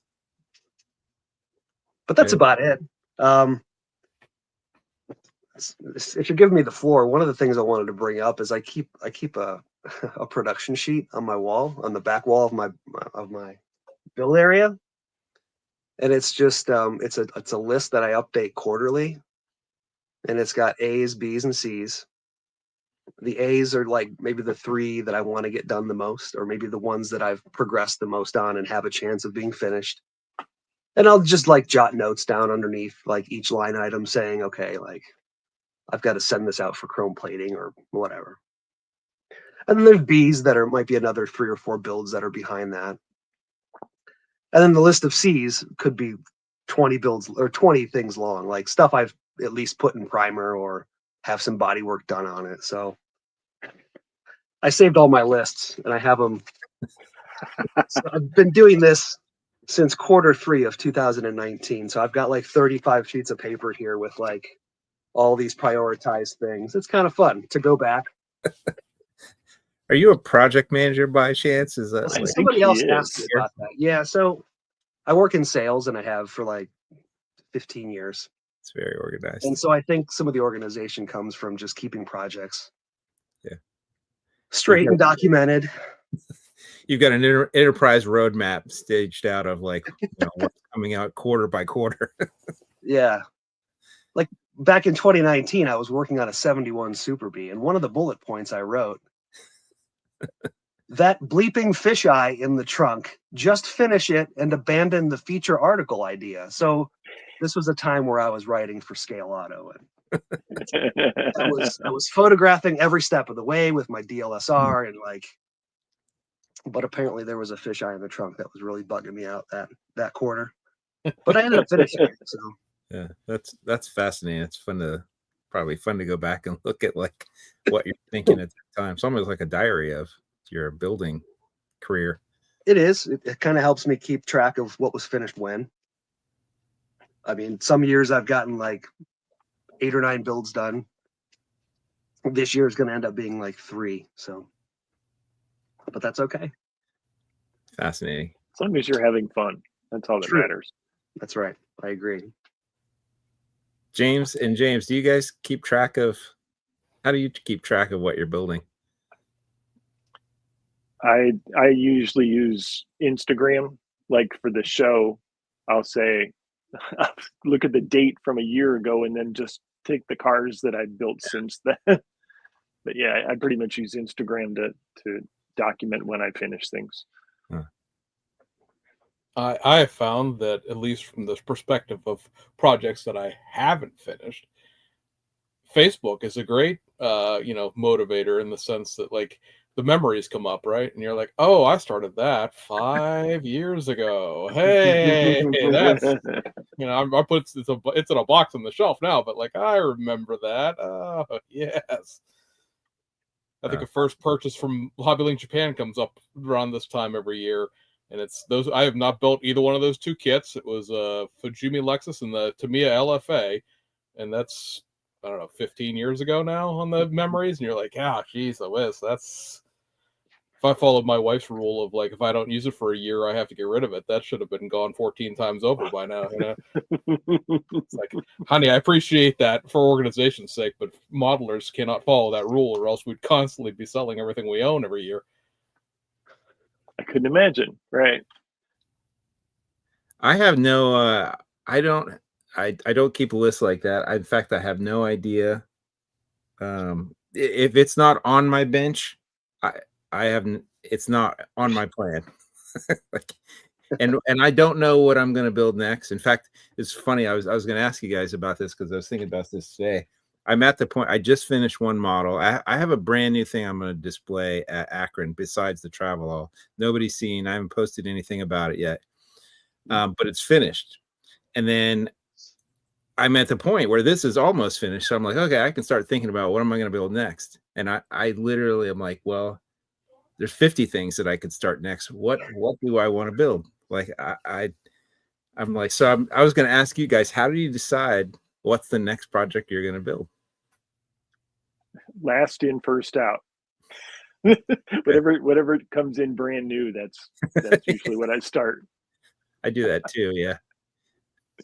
But that's about it. If you're giving me the floor, one of the things I wanted to bring up is I keep a production sheet on my wall, on the back wall of my build area, and it's just it's a list that I update quarterly, and it's got A's, B's, and C's. The A's are maybe the 3 that I want to get done the most, or maybe the ones that I've progressed the most on and have a chance of being finished. And I'll just jot notes down underneath each line item saying, okay, I've got to send this out for chrome plating or whatever. And then there's B's that might be another 3 or 4 builds that are behind that. And then the list of C's could be 20 builds or 20 things long, stuff I've at least put in primer or have some body work done on it. So I saved all my lists and I have them. So I've been doing this since Q3 of 2019. So I've got 35 sheets of paper here with all these prioritized things. It's kind of fun to go back. Are you a project manager by chance? Is that somebody else asked me about that? Yeah, so I work in sales and I have for 15 years. It's very organized. And so I think some of the organization comes from just keeping projects straight and documented. You've got an enterprise roadmap staged out of like, what's coming out quarter by quarter. Yeah. Like back in 2019, I was working on a 71 Super Bee, and one of the bullet points I wrote, that bleeping fisheye in the trunk, just finish it and abandon the feature article idea. So this was a time where I was writing for Scale Auto, and I was photographing every step of the way with my DLSR, and but apparently there was a fisheye in the trunk that was really bugging me out that quarter. But I ended up finishing it. So yeah, that's fascinating. It's probably fun to go back and look at like what you're thinking at the time. It's almost like a diary of your building career. it is. It kind of helps me keep track of what was finished when. I mean, some years I've gotten like 8 or 9 builds done. This year is going to end up being like 3. So, but that's okay. Fascinating. As long as you're having fun, that's all that True. matters. That's right. I agree. James, do you guys how do you keep track of what you're building? I usually use Instagram. Like for the show, I'll say, look at the date from a year ago, and then just take the cars that I built since then. But yeah, I pretty much use Instagram to document when I finish things. Huh. I have found that, at least from this perspective of projects that I haven't finished, Facebook is a great motivator, in the sense that like the memories come up, right? And you're like, oh, I started that 5 years ago. Hey, that's I put it's in a box on the shelf now, but like I remember that. Oh yes. I think a first purchase from Hobbylink Japan comes up around this time every year, and it's those. I have not built either one of those 2 kits. It was Fujimi Lexus and the Tamiya LFA, and that's, I don't know, 15 years ago now on the memories. And you're like, ah, geez, that's. If I followed my wife's rule of like, if I don't use it for a year, I have to get rid of it, that should have been gone 14 times over by now. It's like, honey, I appreciate that for organization's sake, but modelers cannot follow that rule, or else we'd constantly be selling everything we own every year. I couldn't imagine. Right. I have no. I don't keep a list like that. In fact, I have no idea. If it's not on my bench, it's not on my plan. and I don't know what I'm going to build next. In fact, it's funny. I was going to ask you guys about this because I was thinking about this today. I'm at the point. I just finished one model. I have a brand new thing I'm going to display at Akron besides the travel hall. Nobody's seen. I haven't posted anything about it yet, but it's finished. And then I'm at the point where this is almost finished. So I'm like, okay, I can start thinking about what am I going to build next. And I literally am like, well, there's 50 things that I could start next. What do I want to build? Like I'm like, so I was going to ask you guys, how do you decide what's the next project you're going to build? Last in, first out. whatever comes in brand new, that's usually what I start. I do that too. Yeah.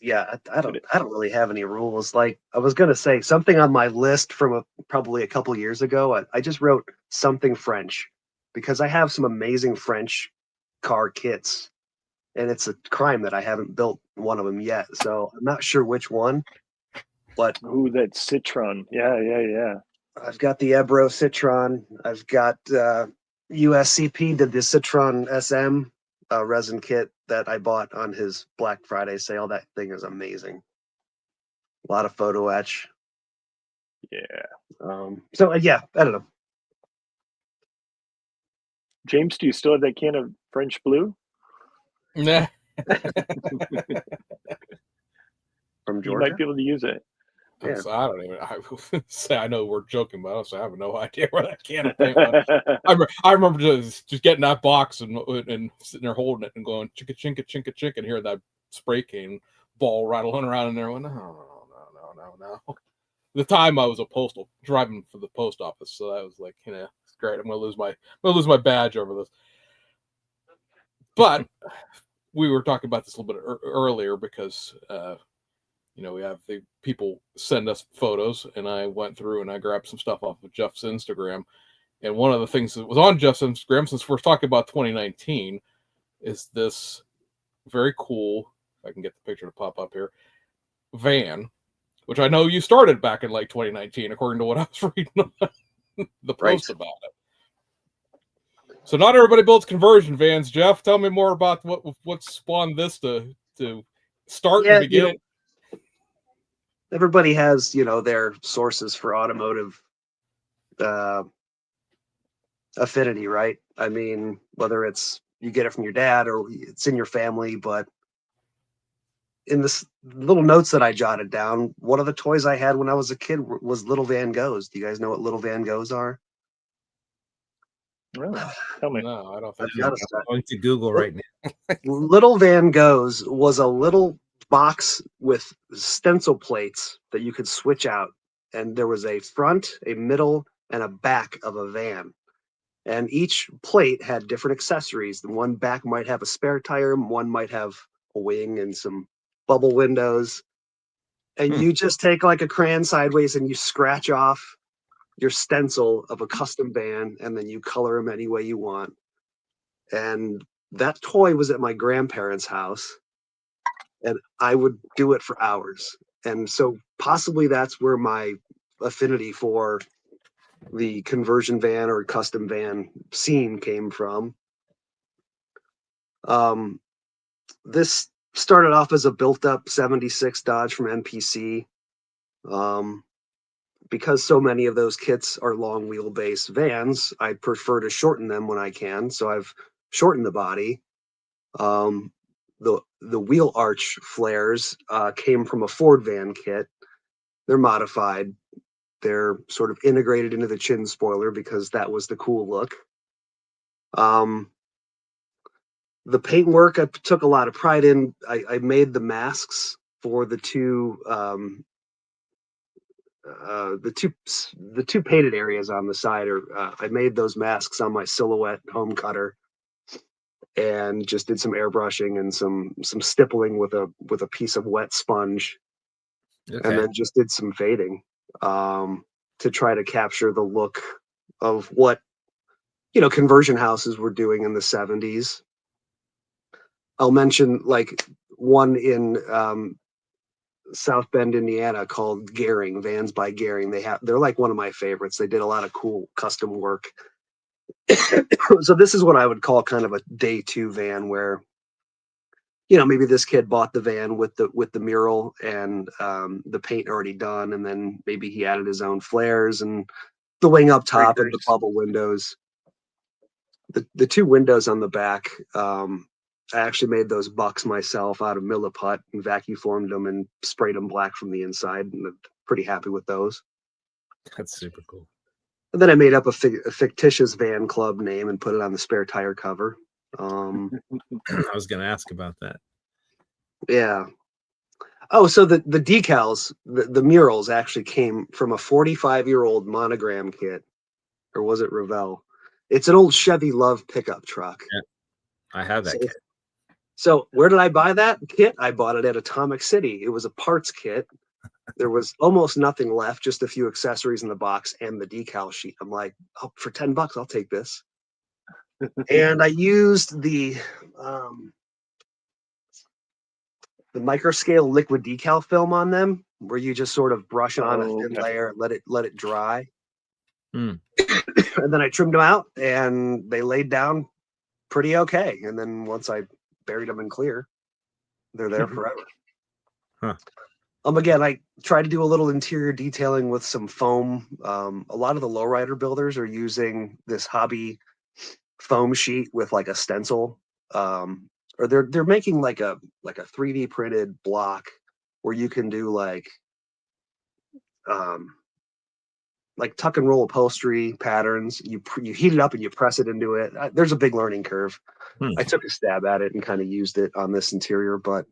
Yeah, I don't really have any rules. Like I was gonna say something on my list from probably a couple years ago. I just wrote something French because I have some amazing French car kits, and it's a crime that I haven't built one of them yet. So I'm not sure which one, but that Citron. Yeah. I've got the Ebro Citron. I've got USCP did the Citron SM resin kit that I bought on his Black Friday sale. That thing is amazing. A lot of photo etch. Yeah. So yeah, I don't know. James, do you still have that can of French blue? Nah. From Georgia? You might be able to use it. Yeah. So I don't even. I know we're joking, but honestly, I have no idea where that can of paint went. I remember just getting that box and sitting there holding it and going chicka chinka chinka chink and hearing that spray can ball rattling around in there. Going, no. The time I was driving for the post office, so I was like, it's great. I'm gonna lose my badge over this. But we were talking about this a little bit earlier because we have the people send us photos, and I went through and I grabbed some stuff off of Jeff's Instagram, And one of the things that was on Jeff's Instagram, since we're talking about 2019, is this very cool, if I can get the picture to pop up here, van, which I know you started back in like 2019, according to what I was reading on the post about it. So not everybody builds conversion vans. Jeff, tell me more about what spawned this to start and begin. Everybody has, their sources for automotive affinity, right? I mean, whether it's you get it from your dad or it's in your family, but in this little notes that I jotted down, one of the toys I had when I was a kid was little Van Goghs. Do you guys know what little Van Goghs are? Really? Tell me. No, I don't think I'm going to Google right now. Little Van Goghs was a little box with stencil plates that you could switch out. And there was a front, a middle, and a back of a van. And each plate had different accessories. The one back might have a spare tire, one might have a wing and some bubble windows. And you just take like a crayon sideways and you scratch off your stencil of a custom van, and then you color them any way you want. And that toy was at my grandparents' house, and I would do it for hours. And so possibly that's where my affinity for the conversion van or custom van scene came from. This started off as a built-up 76 Dodge from NPC. Because so many of those kits are long wheelbase vans, I prefer to shorten them when I can. So I've shortened the body. The wheel arch flares came from a Ford van kit. They're modified. They're sort of integrated into the chin spoiler because that was the cool look. The paintwork I took a lot of pride in. I made the masks for the two painted areas on the side. I made those masks on my Silhouette home cutter, and just did some airbrushing and some stippling with a piece of wet sponge, and then just did some fading to try to capture the look of what conversion houses were doing in the 70s. I'll mention like one in South Bend, Indiana, called Gehring, Vans by Gehring. They're like one of my favorites. They did a lot of cool custom work. So this is what I would call kind of a day two van, where maybe this kid bought the van with the mural and the paint already done, and then maybe he added his own flares and the wing up top and the bubble windows. The two windows on the back, I actually made those bucks myself out of Milliput and vacuum formed them and sprayed them black from the inside, and I'm pretty happy with those. That's super cool. And then I made up a fictitious van club name and put it on the spare tire cover. I was going to ask about that. Yeah. Oh, so the decals, the murals actually came from a 45-year-old monogram kit, or was it Revell? It's an old Chevy Love pickup truck. Yeah, I have that kit. So where did I buy that kit? I bought it at Atomic City. It was a parts kit. There was almost nothing left, just a few accessories in the box and the decal sheet. I'm like, oh, for $10, I'll take this. And I used the microscale liquid decal film on them, where you just sort of brush on a thin layer and let it dry. And then I trimmed them out, and they laid down pretty okay. And then once I buried them in clear, they're there forever. Huh. Again, I tried to do a little interior detailing with some foam. A lot of the lowrider builders are using this hobby foam sheet with like a stencil, or they're making like a 3D printed block where you can do like tuck and roll upholstery patterns. You heat it up and you press it into it. There's a big learning curve. I took a stab at it and kind of used it on this interior, but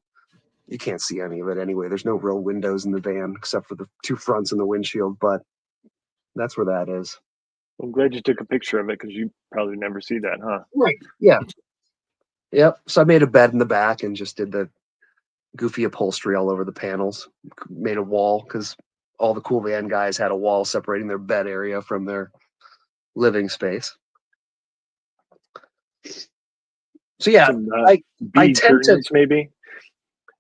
you can't see any of it anyway. There's no real windows in the van except for the two fronts and the windshield, but that's where that is. I'm glad you took a picture of it, because you probably never see that, huh? Right. Yeah. Yep. So I made a bed in the back and just did the goofy upholstery all over the panels. Made a wall because all the cool van guys had a wall separating their bed area from their living space. So yeah, Some I bead tend to, curtains, maybe.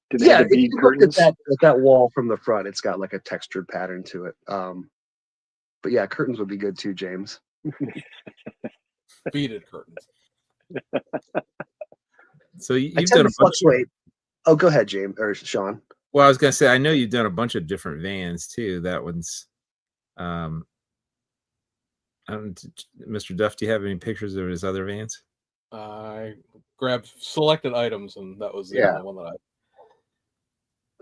Do they yeah, have the if bead you looked curtains? at that wall from the front, it's got like a textured pattern to it. But yeah, curtains would be good too, James. Beaded curtains. So I you've tend done to a bunch. fluctuate. Oh, go ahead, James or Sean. Well, I was gonna say I know you've done a bunch of different vans too. That one's, Mr. Duff. Do you have any pictures of his other vans? I grabbed selected items, and that was the Yeah. only one that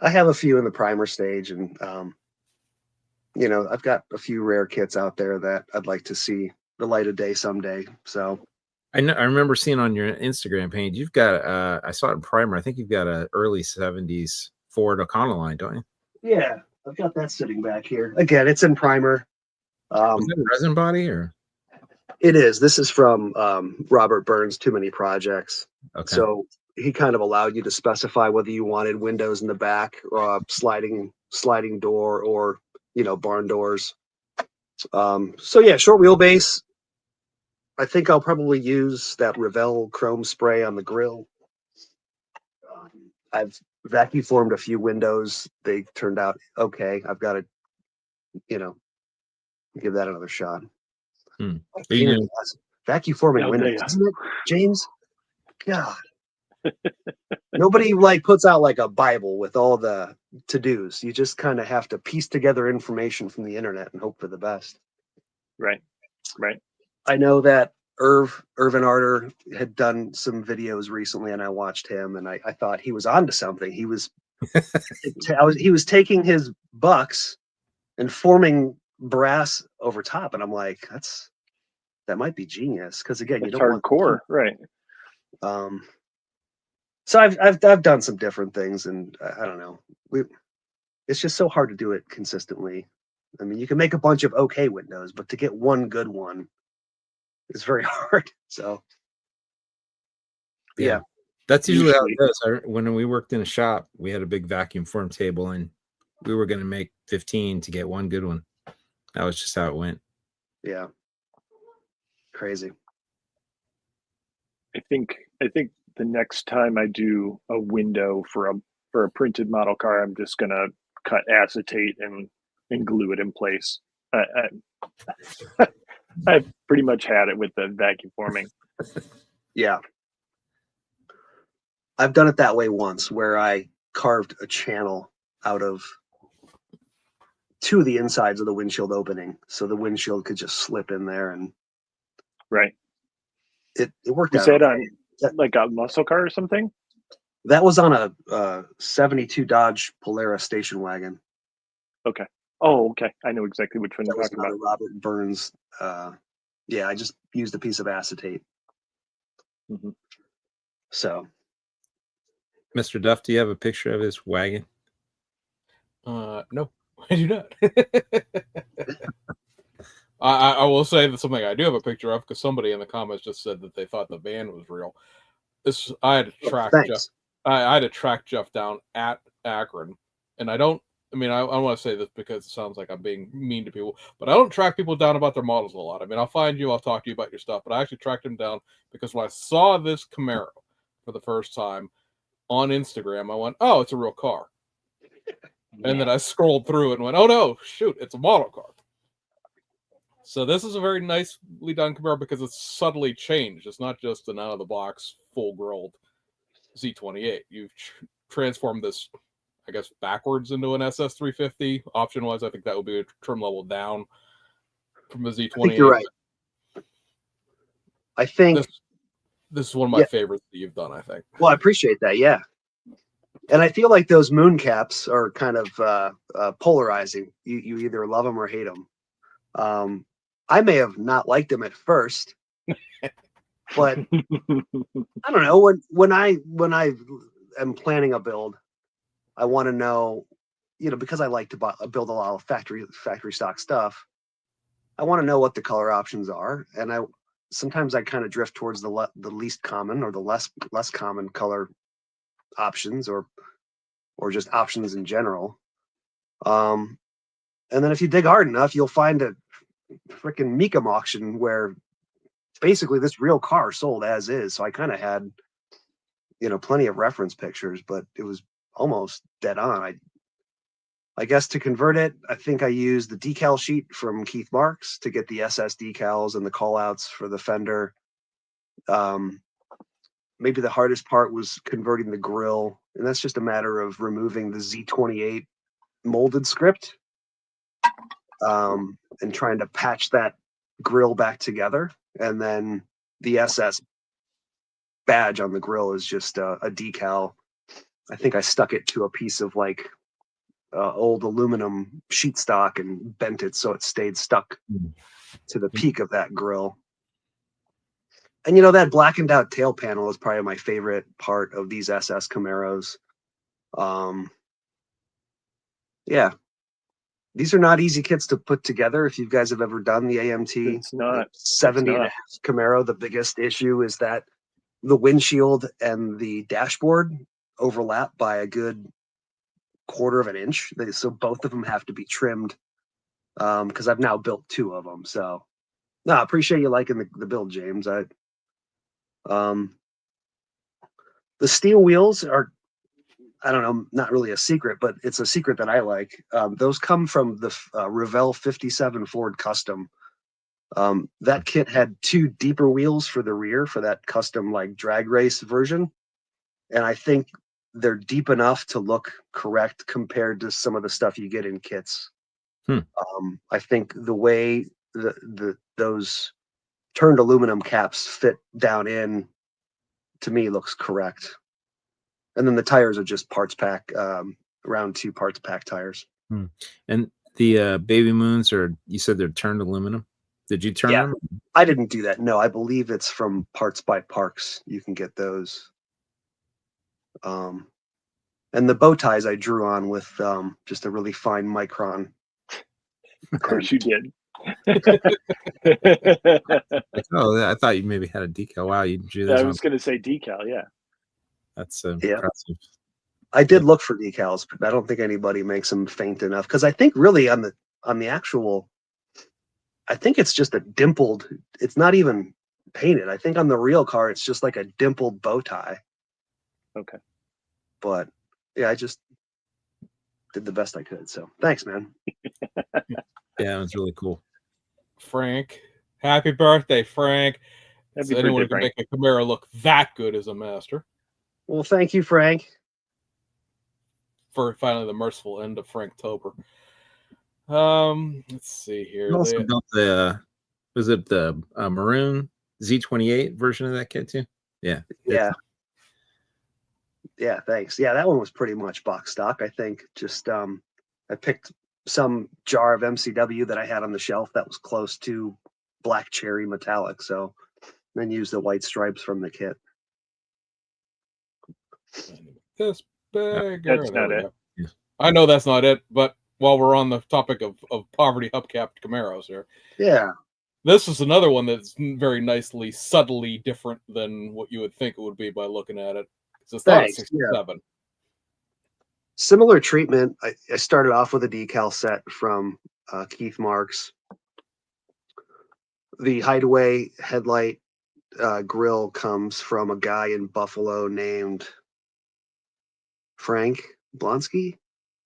I have a few in the primer stage, and I've got a few rare kits out there that I'd like to see the light of day someday. So I know. I remember seeing on your Instagram page you've got. I saw it in primer. I think you've got a early '70s Ford Econoline, don't you? yeah, I've got that sitting back here. Again, it's in primer. Was that a resin body or? It is. This is from Robert Burns' Too Many Projects. Okay. So he kind of allowed you to specify whether you wanted windows in the back, sliding door, or barn doors. So yeah, short wheelbase. I think I'll probably use that Revell chrome spray on the grill. I've vacuum formed a few windows. They turned out okay. I've got to, give that another shot. Vacuum forming windows, isn't it, James? God. Nobody puts out like a Bible with all the to-dos. You just kind of have to piece together information from the internet and hope for the best. Right. I know that Irvin Arter had done some videos recently, and I watched him, and I thought he was onto something. He was he was taking his bucks and forming brass over top, and I'm like, that might be genius, because again, you don't want hardcore, right? So I've done some different things, and I don't know. It's just so hard to do it consistently. I mean, you can make a bunch of okay windows, but to get one good one is very hard. So yeah. That's usually how it goes. When we worked in a shop, we had a big vacuum form table, and we were going to make 15 to get one good one. That was just how it went. Yeah. Crazy. I think the next time I do a window for a printed model car, I'm just gonna cut acetate and glue it in place. I've pretty much had it with the vacuum forming. Yeah. I've done it that way once, where I carved a channel out of two of the insides of the windshield opening, so the windshield could just slip in there, and right. It worked out. Was that on like a muscle car or something? That was on a 72 Dodge Polara station wagon. Okay. Oh, okay. I know exactly which one you're talking about. Robert Burns. Yeah, I just used a piece of acetate. Mm-hmm. So, Mr. Duff, do you have a picture of his wagon? No, I do not. I will say that something I do have a picture of, because somebody in the comments just said that they thought the van was real. I had to track Jeff. I had to track Jeff down at Akron, and I don't want to say this because it sounds like I'm being mean to people, but I don't track people down about their models a lot. I mean, I'll find you, I'll talk to you about your stuff, but I actually tracked him down because when I saw this Camaro for the first time on Instagram, I went, "Oh, it's a real car." Yeah. And then I scrolled through it and went, "Oh no, shoot, it's a model car." So this is a very nicely done Camaro because it's subtly changed. It's not just an out-of-the-box, full-grilled Z28. You've transformed this, I guess, backwards into an SS350. Option-wise, I think that would be a trim level down from the Z28. I think you're right. I think this is one of my favorites that you've done, I think. Well, I appreciate that, yeah. And I feel like those moon caps are kind of polarizing. You either love them or hate them. I may have not liked them at first, but I don't know. When I am planning a build, I want to know, because I like to build a lot of factory stock stuff. I want to know what the color options are, and sometimes I kind of drift towards the least common or the less common color options, or just options in general. And then if you dig hard enough, you'll find freaking Mecum auction where basically this real car sold as is. So I kind of had, plenty of reference pictures, but it was almost dead on. I guess to convert it, I think I used the decal sheet from Keith Marks to get the SS decals and the call outs for the fender. Maybe the hardest part was converting the grill, and that's just a matter of removing the Z28 molded script and trying to patch that grill back together. And then the SS badge on the grill is just a decal. I think I stuck it to a piece of old aluminum sheet stock and bent it so it stayed stuck to the peak of that grill. And that blackened out tail panel is probably my favorite part of these SS Camaros. Yeah, these are not easy kits to put together. If you guys have ever done the AMT, It's not 70 and a half Camaro, the biggest issue is that the windshield and the dashboard overlap by a good quarter of an inch. So both of them have to be trimmed because I've now built two of them. So no, I appreciate you liking the build, James. The steel wheels are, I don't know, not really a secret, but it's a secret that I like. Those come from the Revell 57 Ford Custom. That kit had two deeper wheels for the rear for that custom drag race version. And I think they're deep enough to look correct compared to some of the stuff you get in kits. I think the way those turned aluminum caps fit down in, to me, looks correct. And then the tires are just parts pack, round 2 parts pack tires. And the Baby Moons you said they're turned aluminum. Did you turn them? I didn't do that. No, I believe it's from Parts by Parks. You can get those. And the bow ties I drew on with just a really fine micron. Of course you did. I thought you maybe had a decal. Wow, you drew those. I was going to say decal. Yeah, that's impressive. I did look for decals, but I don't think anybody makes them faint enough because I think really on the actual, I think it's just a dimpled. It's not even painted. I think on the real car, it's just like a dimpled bow tie. Okay. But yeah, I just did the best I could. So thanks, man. Yeah, it was really cool. Frank, happy birthday, Frank. Happy anyone birthday, who can make a Camaro look that good as a master. Well, thank you, Frank. For finally the merciful end of Franktober. Let's see here. You also built was it the maroon Z28 version of that kit too? Yeah. Yeah, thanks. Yeah, that one was pretty much box stock, I think. Just I picked some jar of MCW that I had on the shelf that was close to black cherry metallic, so then used the white stripes from the kit. This big. That's not it. I know that's not it, but while we're on the topic of poverty hubcapped Camaros here. Yeah. This is another one that's very nicely, subtly different than what you would think it would be by looking at it. It's not a 67. Yeah. Similar treatment. I started off with a decal set from Keith Marks. The Hideaway headlight grill comes from a guy in Buffalo named Frank Blonsky,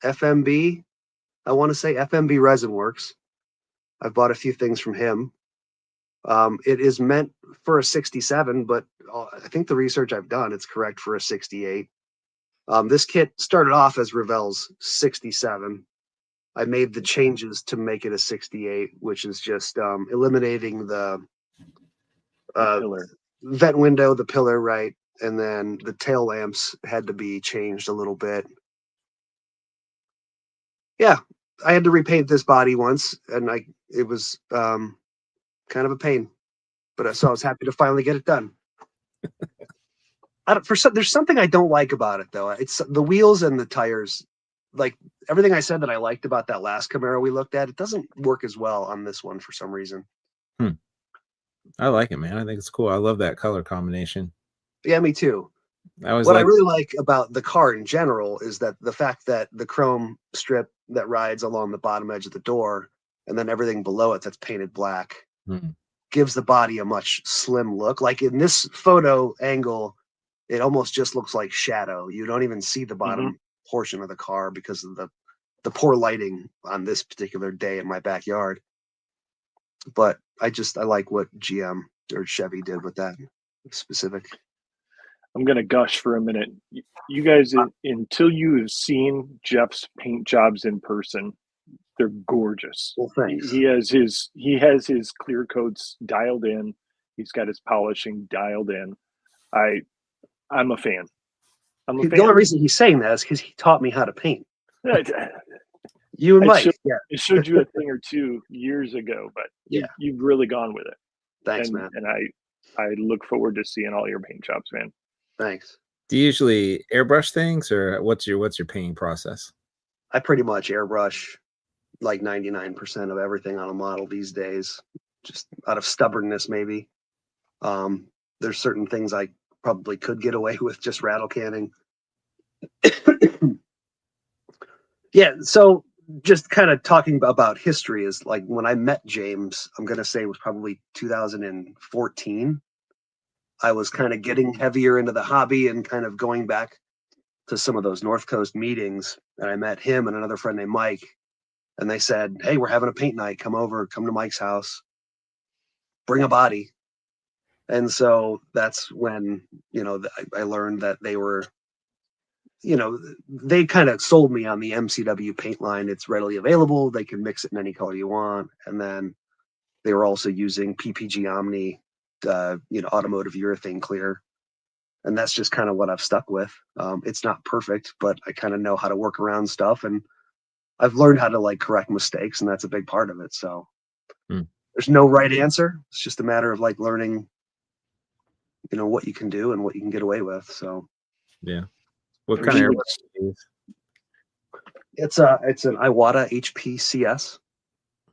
FMB. I want to say FMB Resin Works. I've bought a few things from him. It is meant for a 67, but I think the research I've done, it's correct for a 68. This kit started off as Revell's 67. I made the changes to make it a 68, which is just eliminating the pillar. Vent window, the pillar, right? And then the tail lamps had to be changed a little bit. Yeah, I had to repaint this body once, and it was kind of a pain, but so I was happy to finally get it done. There's something I don't like about it though. It's the wheels and the tires. Like everything I said that I liked about that last Camaro we looked at, it doesn't work as well on this one for some reason. I like it, man. I think it's cool. I love that color combination. Yeah, me too. I really like about the car in general is that the fact that the chrome strip that rides along the bottom edge of the door and then everything below it that's painted black Hmm. gives the body a much slim look. Like in this photo angle, it almost just looks like shadow. You don't even see the bottom portion of the car because of the poor lighting on this particular day in my backyard. But I like what GM or Chevy did with that specific. I'm going to gush for a minute. You guys, until you have seen Jeff's paint jobs in person, they're gorgeous. Well, thanks. He has his clear coats dialed in. He's got his polishing dialed in. I'm a fan. The only reason he's saying that is because he taught me how to paint. You and Mike, yeah. I showed you a thing or two years ago, but you've really gone with it. Thanks, man. And I look forward to seeing all your paint jobs, man. Thanks. Do you usually airbrush things, or what's your painting process? I pretty much airbrush like 99% of everything on a model these days, just out of stubbornness, maybe. There's certain things I probably could get away with just rattle canning. Yeah, so just kind of talking about history is like when I met James, I'm going to say it was probably 2014. I was kind of getting heavier into the hobby and kind of going back to some of those North Coast meetings. And I met him and another friend named Mike. And they said, hey, we're having a paint night. Come to Mike's house. Bring a body. And so that's when, I learned that they were, they kind of sold me on the MCW paint line. It's readily available. They can mix it in any color you want. And then they were also using PPG Omni, automotive urethane clear. And that's just kind of what I've stuck with. It's not perfect, but I kind of know how to work around stuff. And I've learned how to like correct mistakes, and that's a big part of it. So there's no right answer. It's just a matter of like learning, what you can do and what you can get away with. So yeah. What kind of airbrush do you use? It's an Iwata HPCS,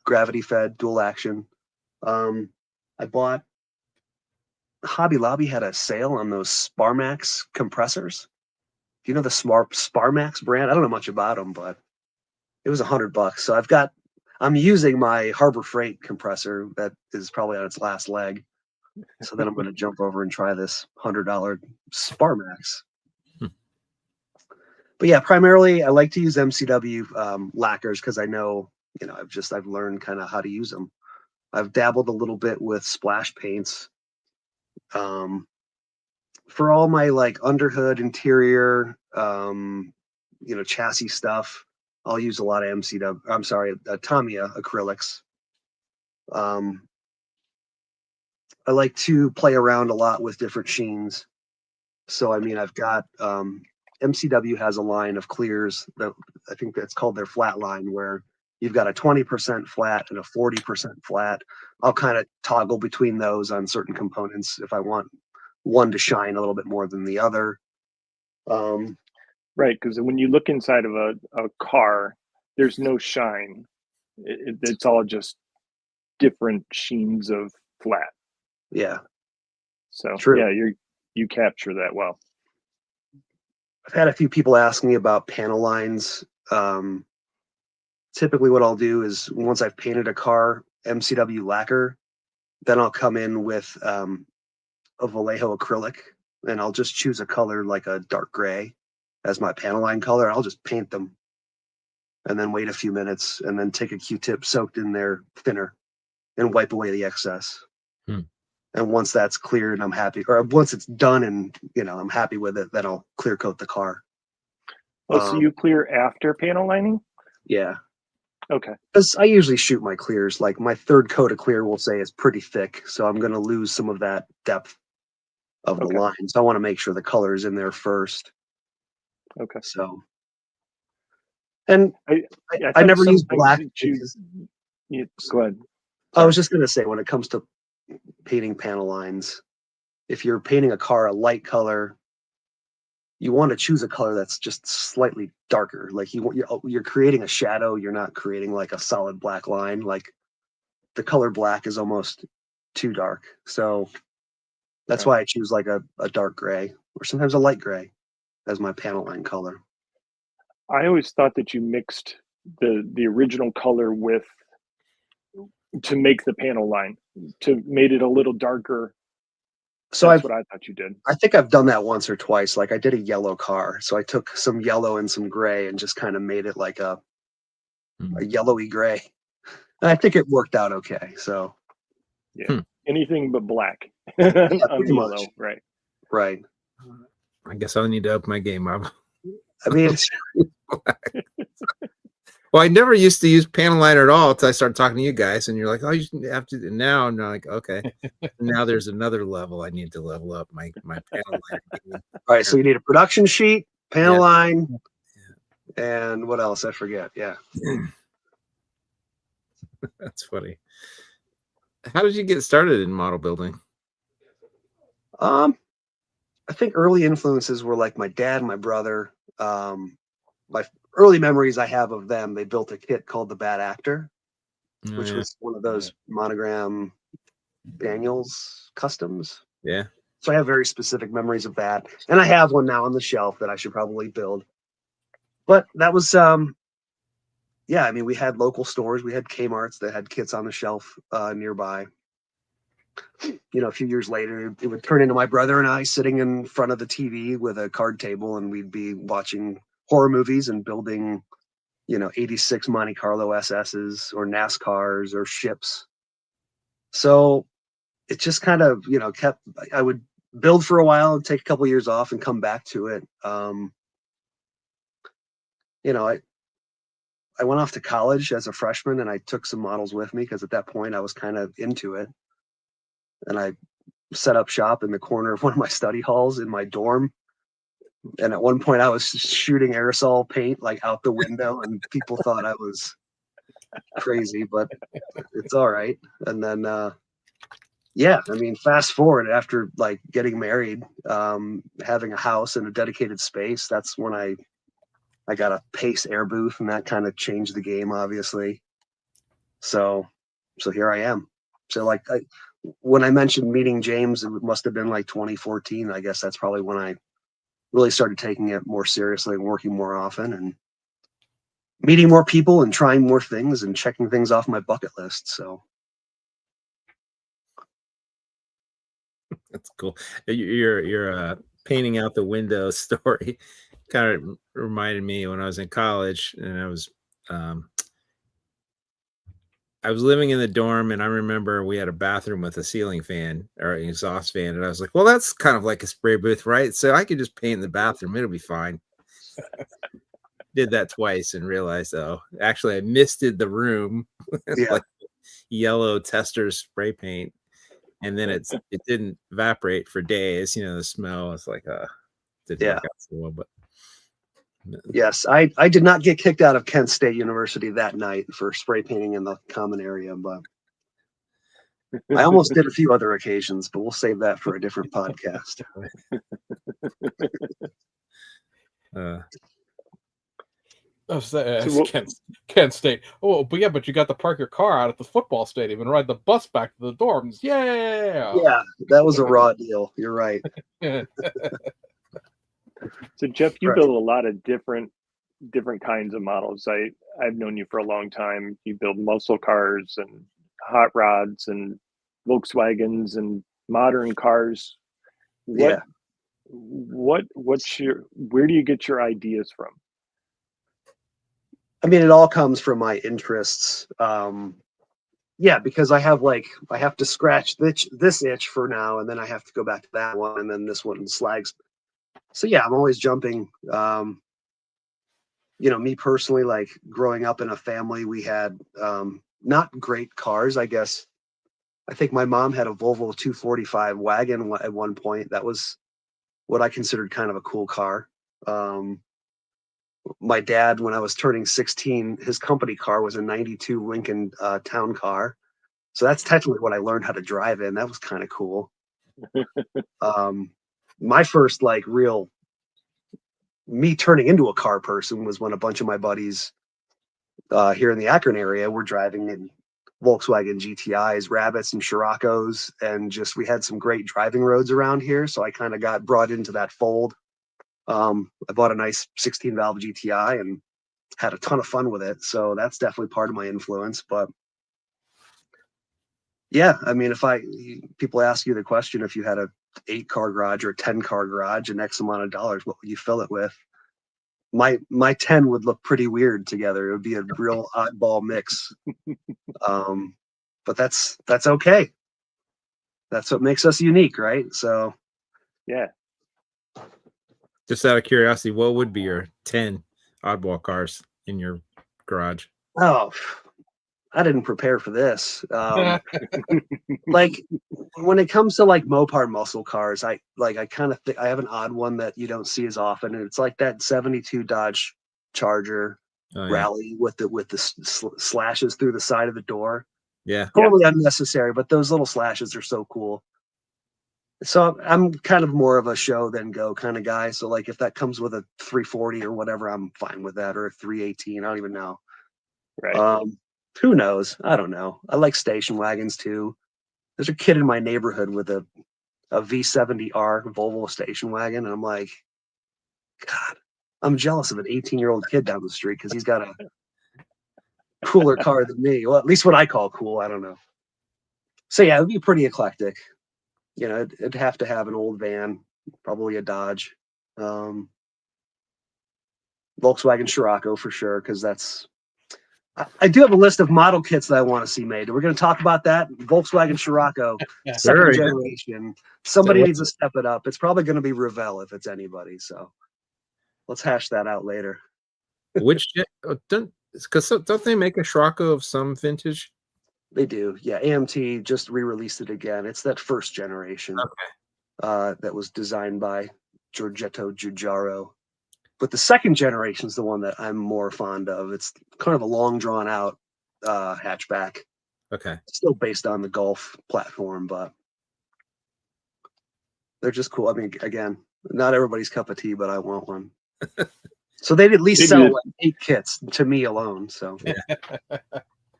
gravity fed, dual action. I bought, Hobby Lobby had a sale on those Sparmax compressors. Do you know the Sparmax brand? I don't know much about them, but it was $100. So I'm using my Harbor Freight compressor that is probably on its last leg. So then I'm going to jump over and try this $100 Sparmax. But yeah, primarily I like to use MCW lacquers because I know, I've learned kind of how to use them. I've dabbled a little bit with splash paints. For all my like underhood, interior, chassis stuff, I'll use a lot of Tamiya acrylics. I like to play around a lot with different sheens. So, I've got, MCW has a line of clears that I think that's called their flat line, where you've got a 20% flat and a 40% flat. I'll kind of toggle between those on certain components if I want one to shine a little bit more than the other. Right, because when you look inside of a car, there's no shine. It's all just different sheens of flat. Yeah. So true. Yeah, you capture that well. I've had a few people ask me about panel lines. Typically what I'll do is once I've painted a car MCW lacquer, then I'll come in with a Vallejo acrylic, and I'll just choose a color like a dark gray as my panel line color. I'll just paint them and then wait a few minutes and then take a Q-tip soaked in their thinner and wipe away the excess. And once that's cleared, I'm happy, or once it's done and I'm happy with it, then I'll clear coat the car. So you clear after panel lining? Yeah. Okay. Because I usually shoot my clears, like my third coat of clear will say is pretty thick, so I'm going to lose some of that depth of the line. So I want to make sure the color is in there first. Okay. So, and I never use black. Go ahead. I was just going to say, when it comes to painting panel lines, if you're painting a car a light color, you want to choose a color that's just slightly darker. Like you're creating a shadow. You're not creating like a solid black line. Like the color black is almost too dark. So that's why I choose like a dark gray or sometimes a light gray as my panel line color. I always thought that you mixed the original color with to make the panel line, to made it a little darker. So That's what I thought you did. I think I've done that once or twice. Like I did a yellow car. So I took some yellow and some gray and just kind of made it like a yellowy gray. And I think it worked out okay. So yeah, anything but black yeah, on pretty yellow, much. right? Right. I guess I'll need to up my game up. I mean, it's, Well, I never used to use panel liner at all until I started talking to you guys, and you're like, "Oh, you have to." And now I'm like, "Okay." Now there's another level I need to level up my panel liner game. all right. So you need a production sheet, panel Yeah. line, and what else? I forget. Yeah. That's funny. How did you get started in model building? I think early influences were like my dad and my brother. My early memories I have of them, they built a kit called the Bad Actor, Oh, which yeah. was one of those monogram Daniels customs. Yeah. So I have very specific memories of that. And I have one now on the shelf that I should probably build. But that was yeah, I mean, we had local stores, we had Kmart's that had kits on the shelf nearby. You know, a few years later, it would turn into my brother and I sitting in front of the TV with a card table, and we'd be watching horror movies and building, you know, 86 Monte Carlo SS's or NASCARs or ships. So it just kind of, you know, I would build for a while and take a couple years off and come back to it. You know, I went off to college as a freshman and I took some models with me because at that point I was kind of into it. And I set up shop in the corner of one of my study halls in my dorm. And at one point I was shooting aerosol paint like out the window, and people thought I was crazy, but it's all right. And then, yeah, I mean, fast forward after like getting married, having a house and a dedicated space, that's when I got a Pace air booth, and that kind of changed the game, obviously. So here I am. So like when I mentioned meeting James, it must have been like 2014. I guess that's probably when I really started taking it more seriously and working more often and meeting more people and trying more things and checking things off my bucket list. So That's cool. Your painting out the window story kind of reminded me when I was in college, and I was living in the dorm, and I remember we had a bathroom with a ceiling fan or an exhaust fan, and I was like, "Well, that's kind of like a spray booth, right? So I could just paint in the bathroom; it'll be fine." Did that twice and realized, oh, actually, I misted the room with yeah, like yellow tester spray paint, and then it didn't evaporate for days. You know, the smell is like didn't yeah. work out so well, but Yes, I did not get kicked out of Kent State University that night for spray painting in the common area, but I almost did a few other occasions, but we'll save that for a different podcast. Kent State. Oh, but yeah, but you got to park your car out at the football stadium and ride the bus back to the dorms. Yeah. Yeah, that was a raw deal. You're right. So Jeff, you Right. build a lot of different kinds of models. I've known you for a long time. You build muscle cars and hot rods and Volkswagens and modern cars. Yeah. Where do you get your ideas from? I mean, it all comes from my interests. Yeah, because I have to scratch this itch for now, and then I have to go back to that one, and then this one slags. So yeah, I'm always jumping. You know, me personally, like growing up in a family, we had not great cars, I guess. I think my mom had a Volvo 245 wagon at one point. That was what I considered kind of a cool car. My dad, when I was turning 16, his company car was a 92 Lincoln town car. So that's technically what I learned how to drive in. That was kind of cool. My first like real me turning into a car person was when a bunch of my buddies here in the Akron area were driving in Volkswagen GTIs, Rabbits, and Scirocco's, and just we had some great driving roads around here. So I kind of got brought into that fold. I bought a nice 16 valve GTI and had a ton of fun with it. So that's definitely part of my influence. But Yeah, I mean, people ask you the question, if you had a 8-car garage or a 10-car garage and X amount of dollars, what would you fill it with? My 10 would look pretty weird together. It would be a real oddball mix. But that's okay. That's what makes us unique, right? So Yeah. Just out of curiosity, what would be your 10 oddball cars in your garage? oh, I didn't prepare for this. Like when it comes to like Mopar muscle cars, I kind of think I have an odd one that you don't see as often, and it's like that 72 Dodge Charger Rally with the slashes through the side of the door. Yeah. Totally unnecessary, but those little slashes are so cool. So I'm kind of more of a show than go kind of guy. So like if that comes with a 340 or whatever, I'm fine with that, or a 318. I don't even know. Right. Who knows? I don't know. I like station wagons too. There's a kid in my neighborhood with a V70R Volvo station wagon, and I'm like, God, I'm jealous of an 18-year-old kid down the street because he's got a cooler car than me. Well, at least what I call cool. I don't know. So yeah, it'd be pretty eclectic. You know, it'd have to have an old van, probably a Dodge, Volkswagen Scirocco for sure, because that's. I do have a list of model kits that I want to see made. We're going to talk about that. Volkswagen Scirocco, second generation. Somebody needs to step it up. It's probably going to be Revell if it's anybody. So let's hash that out later. Which because don't they make a Scirocco of some vintage? They do. Yeah, AMT just re-released it again. It's that first generation. Okay. That was designed by Giorgetto Giugiaro. But the second generation is the one that I'm more fond of. It's kind of a long, drawn out hatchback. Okay. Still based on the Golf platform, but they're just cool. I mean, again, not everybody's cup of tea, but I want one. So they'd at least sell like 8 kits to me alone. So yeah.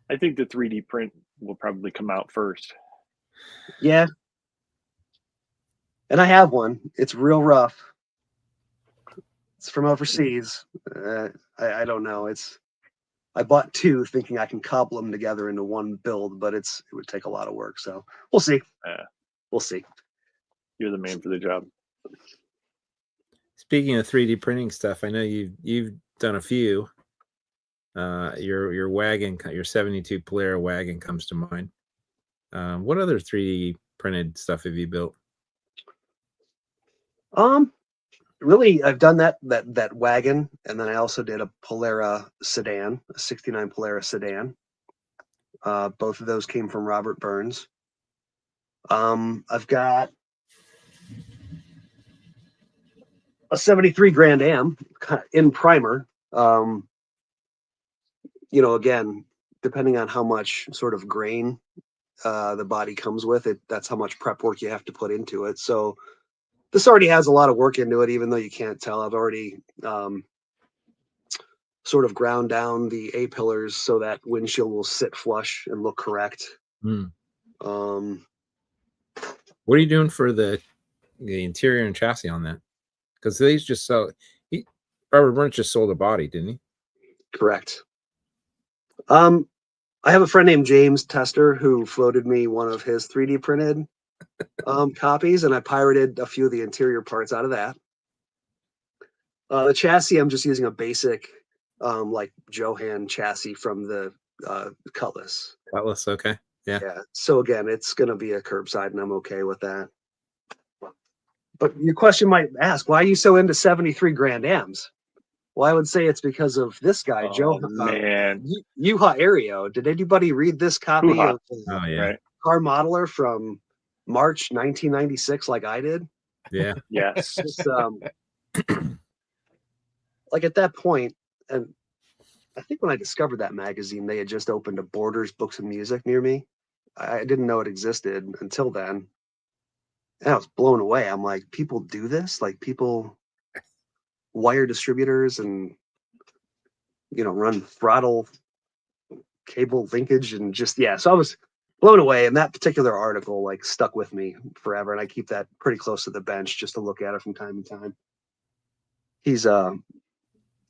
I think the 3D print will probably come out first. Yeah. And I have one. It's real rough. It's from overseas. I don't know. I bought 2 thinking I can cobble them together into one build, but it would take a lot of work. So we'll see. We'll see. You're the man for the job. Speaking of 3D printing stuff, I know you've done a few. Your wagon, your 72 Polera wagon comes to mind. What other 3D printed stuff have you built? Really, I've done that wagon, and then I also did a Polera sedan, a 69 Polera sedan. Both of those came from Robert Burns. I've got a 73 Grand Am in primer. You know, again, depending on how much sort of grain the body comes with, that's how much prep work you have to put into it. So this already has a lot of work into it, even though you can't tell. I've already sort of ground down the A-pillars so that windshield will sit flush and look correct. What are you doing for the interior and chassis on that? Because these just sell. Robert Burns just sold a body, didn't he? Correct. I have a friend named James Tester who floated me one of his 3D printed copies, and I pirated a few of the interior parts out of that. The chassis, I'm just using a basic like Johan chassis from the Cutlass. Cutlass, okay. Yeah. So again, it's going to be a curbside, and I'm okay with that. But your question might ask, why are you so into 73 Grand Ams? Well, I would say it's because of this guy, Joe. Man. Yuha Aereo. Did anybody read this copy of Car Modeler from March 1996 like I did? Yeah. Yes. Just, like at that point, and I think when I discovered that magazine, they had just opened a Borders Books and Music near me. I didn't know it existed until then. And I was blown away. I'm like, people do this? Like people wire distributors and, you know, run throttle cable linkage and just, so I was blown away. And that particular article like stuck with me forever. And I keep that pretty close to the bench just to look at it from time to time. He's Yuha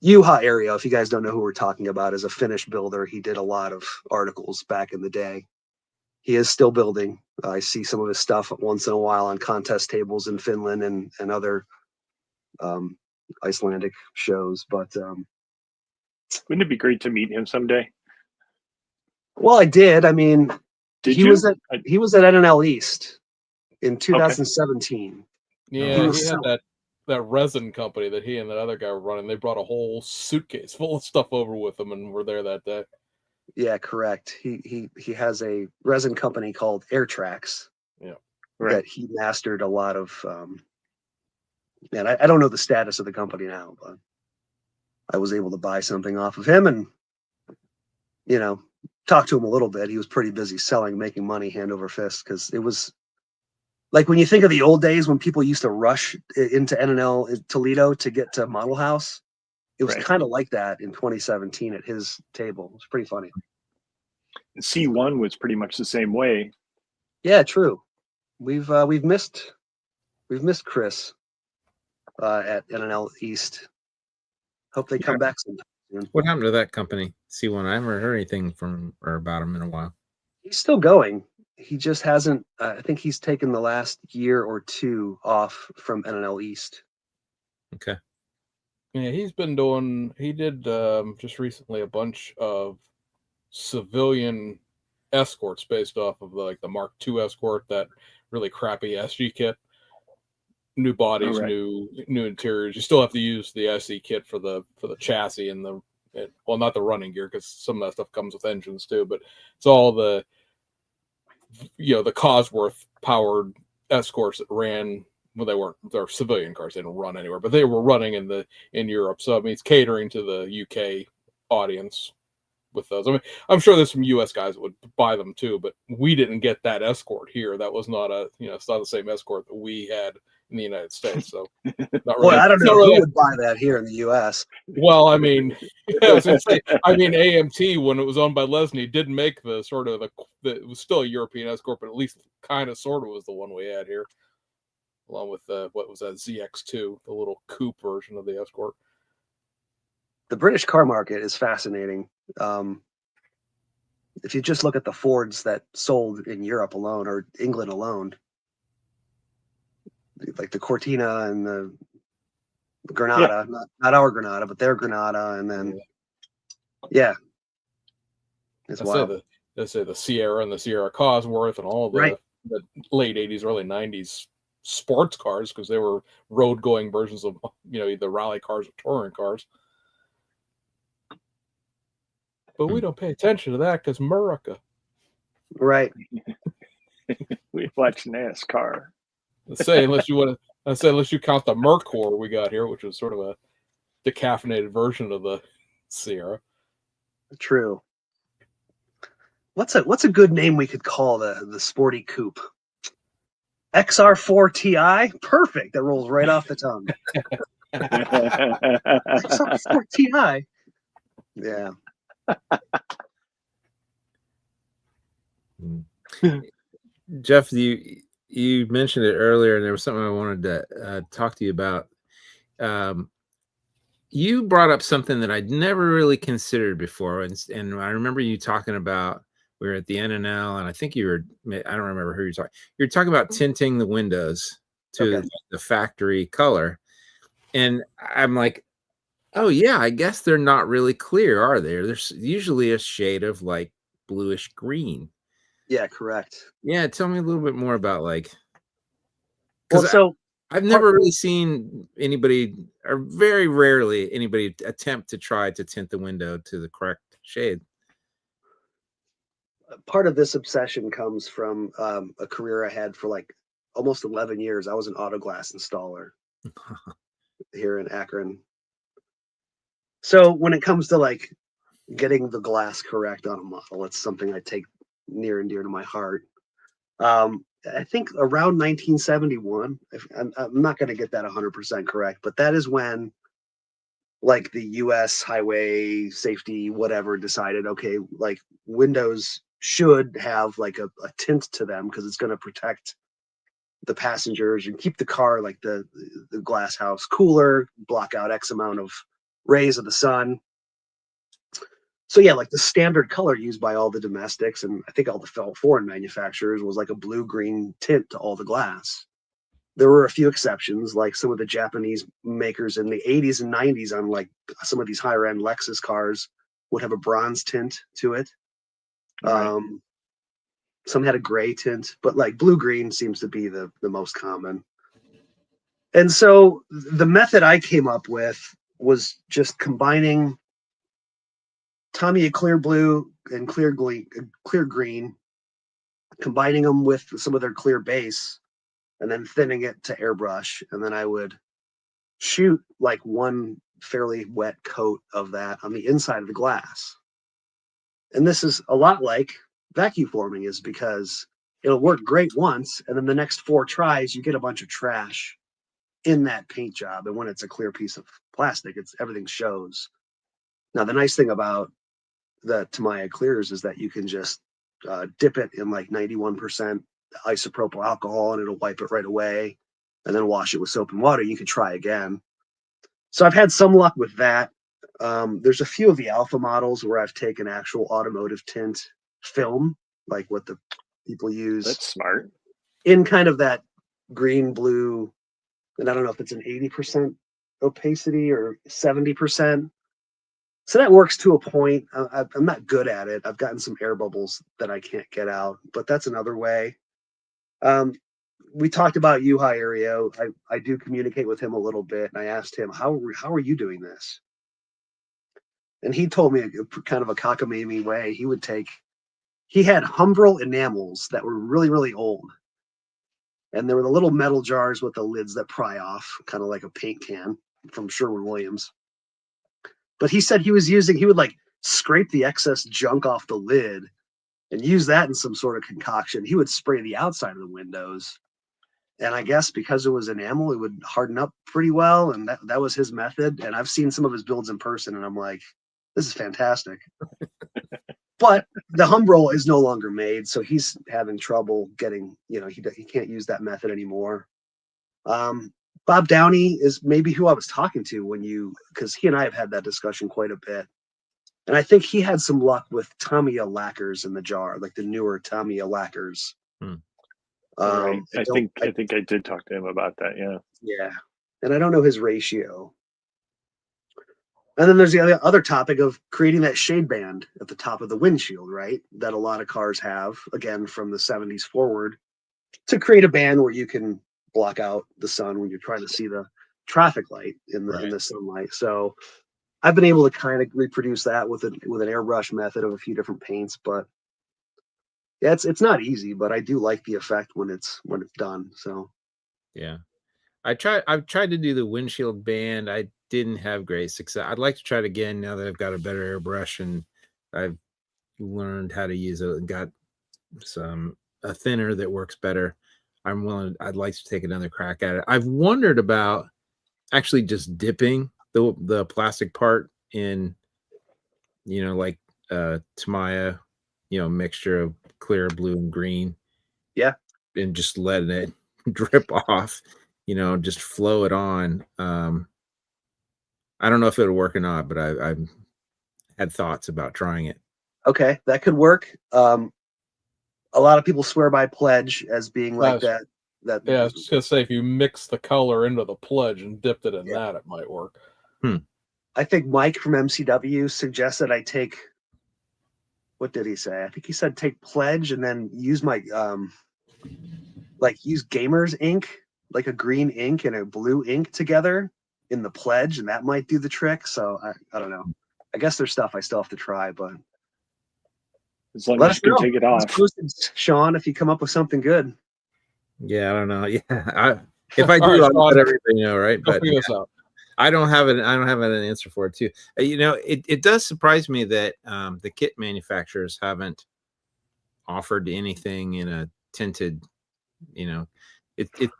Aereo, if you guys don't know who we're talking about, is a Finnish builder. He did a lot of articles back in the day. he is still building. I see some of his stuff once in a while on contest tables in Finland and other Icelandic shows. But wouldn't it be great to meet him someday? well, I did. I mean, Did he you? was at NNL East in 2017. Yeah, He he was had that resin company that he and that other guy were running. They brought a whole suitcase full of stuff over with them and were there that day. Yeah, correct. He has a resin company called Air Tracks. Yeah, Right. That he mastered a lot of. And I don't know the status of the company now, but I was able to buy something off of him and, you know, talk to him a little bit. He was pretty busy selling, making money hand over fist, because it was like when you think of the old days when people used to rush into NNL Toledo to get to Model House. It was Right. kind of like that in 2017 at his table. It was pretty funny. C1 was pretty much the same way. Yeah, true. We've missed Chris at NNL East. Hope they come back sometime soon. What happened to that company? C1. I haven't heard anything from or about him in a while. He's still going. He just hasn't. I think he's taken the last year or two off from NNL East. Okay. Yeah, he did just recently a bunch of civilian escorts based off of the Mark II Escort, that really crappy SG kit. New bodies, Right. new interiors. You still have to use the SE kit for the chassis and well, not the running gear, because some of that stuff comes with engines too, but it's all the the Cosworth powered escorts that ran. Well, they're civilian cars. They don't run anywhere, but they were running in Europe. So I mean, it's catering to the UK audience with those. I mean, I'm sure there's some US guys that would buy them too, but we didn't get that escort here. That was not it's not the same escort that we had in the United States. So not really. Well, I don't know really, who would buy that here in the US. Well, I mean, I was gonna say, AMT, when it was owned by Lesney, did make the sort of it was still a European escort, but at least kind of sort of was the one we had here, along with what was that, ZX2, the little coupe version of the escort. The British car market is fascinating. If you just look at the Fords that sold in Europe alone or England alone, like the Cortina and the Granada, not our Granada, but their Granada, and then it's wild. They say the Sierra and the Sierra Cosworth and all the late 80s, early 90s sports cars, because they were road going versions of either rally cars or touring cars. But we don't pay attention to that because America. Right. We watch NASCAR. Unless you count the Mercor we got here, which is sort of a decaffeinated version of the Sierra. True. What's a good name we could call the sporty coupe? XR4 Ti? Perfect. That rolls right off the tongue. XR4 Ti. Yeah. Jeff, you mentioned it earlier, and there was something I wanted to talk to you about. You brought up something that I'd never really considered before, and I remember you talking about, we were at the NNL, and I think I don't remember who you're talking. You're talking about tinting the windows to the factory color, and I'm like, oh yeah, I guess they're not really clear, are they? There's usually a shade of like bluish green. Yeah, correct. Yeah, tell me a little bit more about because I've never really seen anybody, or very rarely anybody, attempt to try to tint the window to the correct shade. Part of this obsession comes from a career I had for like almost 11 years. I was an auto glass installer here in Akron. So when it comes to like getting the glass correct on a model, it's something I take near and dear to my heart. I think around 1971, I'm not going to get that 100% correct, but that is when like the US highway safety, whatever, decided, okay, like windows should have like a tint to them because it's going to protect the passengers and keep the car, like the glass house, cooler, block out X amount of rays of the sun. So yeah, like the standard color used by all the domestics and I think all the foreign manufacturers was like a blue-green tint to all the glass. There were a few exceptions, like some of the Japanese makers in the 80s and 90s on like some of these higher end Lexus cars would have a bronze tint to it. Right. Some had a gray tint, but like blue green seems to be the most common. And so the method I came up with was just combining Tamiya clear blue and clear green, combining them with some of their clear base, and then thinning it to airbrush. And then I would shoot like one fairly wet coat of that on the inside of the glass. And this is a lot like vacuum forming is because it'll work great once, and then the next 4 tries, you get a bunch of trash in that paint job. And when it's a clear piece of plastic, everything shows. Now, the nice thing about the Tamiya clears is that you can just dip it in like 91% isopropyl alcohol and it'll wipe it right away, and then wash it with soap and water. You can try again. So I've had some luck with that. There's a few of the alpha models where I've taken actual automotive tint film, like what the people use. That's smart. In kind of that green, blue, and I don't know if it's an 80% opacity or 70%. So that works to a point. I'm not good at it. I've gotten some air bubbles that I can't get out, but that's another way. We talked about you, Ario. I do communicate with him a little bit, and I asked him, how are you doing this? And he told me kind of a cockamamie way. He had Humbrol enamels that were really, really old. And there were the little metal jars with the lids that pry off, kind of like a paint can from Sherwin-Williams. But he said he would like scrape the excess junk off the lid and use that in some sort of concoction. He would spray the outside of the windows. And I guess because it was enamel, it would harden up pretty well. And that was his method. And I've seen some of his builds in person, and I'm like, this is fantastic. But the Humbrol is no longer made, so he's having trouble getting, he can't use that method anymore. Bob Downey is maybe who I was talking to because he and I have had that discussion quite a bit. And I think he had some luck with Tamiya lacquers in the jar, like the newer Tamiya lacquers. Right. I think I did talk to him about that. Yeah. Yeah. And I don't know his ratio. And then there's the other topic of creating that shade band at the top of the windshield, right? That a lot of cars have, again, from the 70s forward, to create a band where you can block out the sun when you're trying to see the traffic light in the sunlight. So I've been able to kind of reproduce that with an airbrush method of a few different paints, but yeah, it's not easy, but I do like the effect when it's done. So yeah, I've tried to do the windshield band. I didn't have great success. I'd like to try it again now that I've got a better airbrush and I've learned how to use it and got a thinner that works better. I'd like to take another crack at it. I've wondered about actually just dipping the plastic part in, like Tamiya, mixture of clear blue and green. Yeah. And just letting it drip off, just flow it on. I don't know if it'll work or not, but I've had thoughts about trying it. Okay, that could work. A lot of people swear by Pledge as being like that. Yeah, I was just gonna say if you mix the color into the Pledge and dipped it in that, it might work. I think Mike from MCW suggested I take. What did he say? I think he said take Pledge and then use my use Gamers ink, like a green ink and a blue ink together in the Pledge, and that might do the trick. So I don't know. I guess there's stuff I still have to try, but as long as you can take it off. Sean, if you come up with something good. Yeah, I don't know. Yeah, if I do, I'll let everybody know, right? But figure this out. I don't have an answer for it too. It does surprise me that the kit manufacturers haven't offered anything in a tinted. It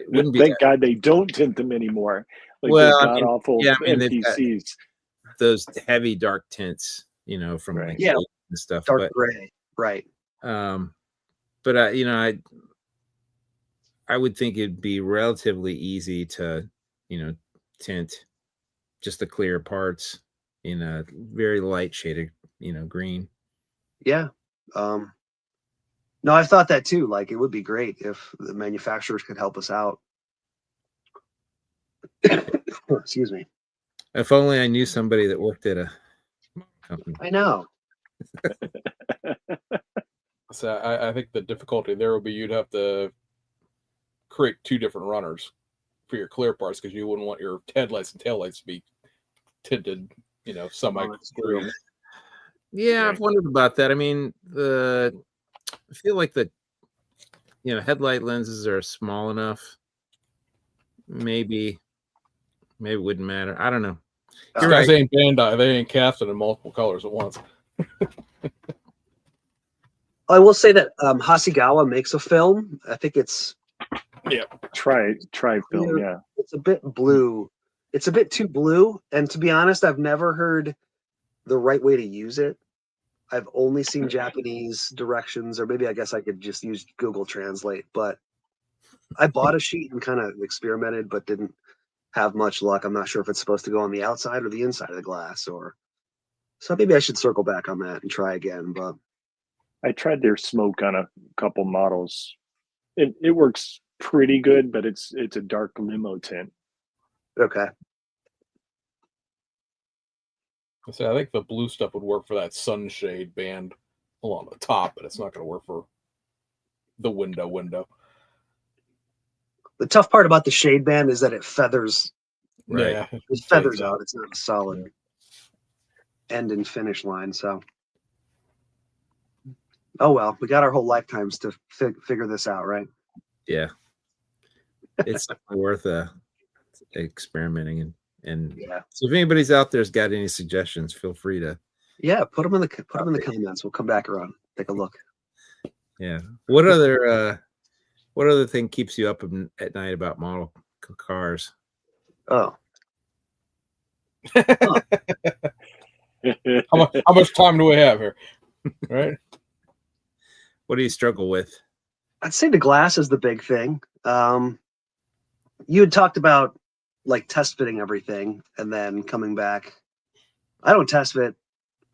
wouldn't be. Thank God they don't tint them anymore. Like awful NPCs. Those heavy dark tints, from right. and stuff. Dark gray, right? But I would think it'd be relatively easy to, tint just the clear parts. in a very light shaded, green. Yeah. No, I've thought that too. Like, it would be great if the manufacturers could help us out. Excuse me. If only I knew somebody that worked at a company. I know. So I think the difficulty there would be you'd have to create 2 different runners for your clear parts because you wouldn't want your headlights and taillights to be tinted, semi-green. Yeah, Right. I've wondered about that. I mean, I feel like the headlight lenses are small enough. Maybe it wouldn't matter. I don't know. These You're guys right. ain't Bandai. They ain't casted in multiple colors at once. I will say that Hasegawa makes a film. I think it's Try film. Yeah. it's a bit blue. It's a bit too blue. And to be honest, I've never heard the right way to use it. I've only seen Japanese directions, or maybe I guess I could just use Google Translate. But I bought a sheet and kind of experimented, but didn't have much luck. I'm not sure if it's supposed to go on the outside or the inside of the glass, so maybe I should circle back on that and try again. But I tried their smoke on a couple models. It works pretty good, but it's a dark limo tint. okay. So I think the blue stuff would work for that sunshade band along the top, but it's not going to work for the window. The tough part about the shade band is that it feathers. Right. Yeah, It feathers out. It's not a solid end and finish line. So, oh well, we got our whole lifetimes to figure this out, right? Yeah. It's definitely worth experimenting and Yeah. so if anybody's out there's got any suggestions, feel free to Put them in the comments. We'll come back around, take a look. Yeah. What other thing keeps you up at night about model cars? Oh, how much time do we have here? Right? What do you struggle with? I'd say the glass is the big thing. You had talked about like test fitting everything and then coming back. I don't test fit.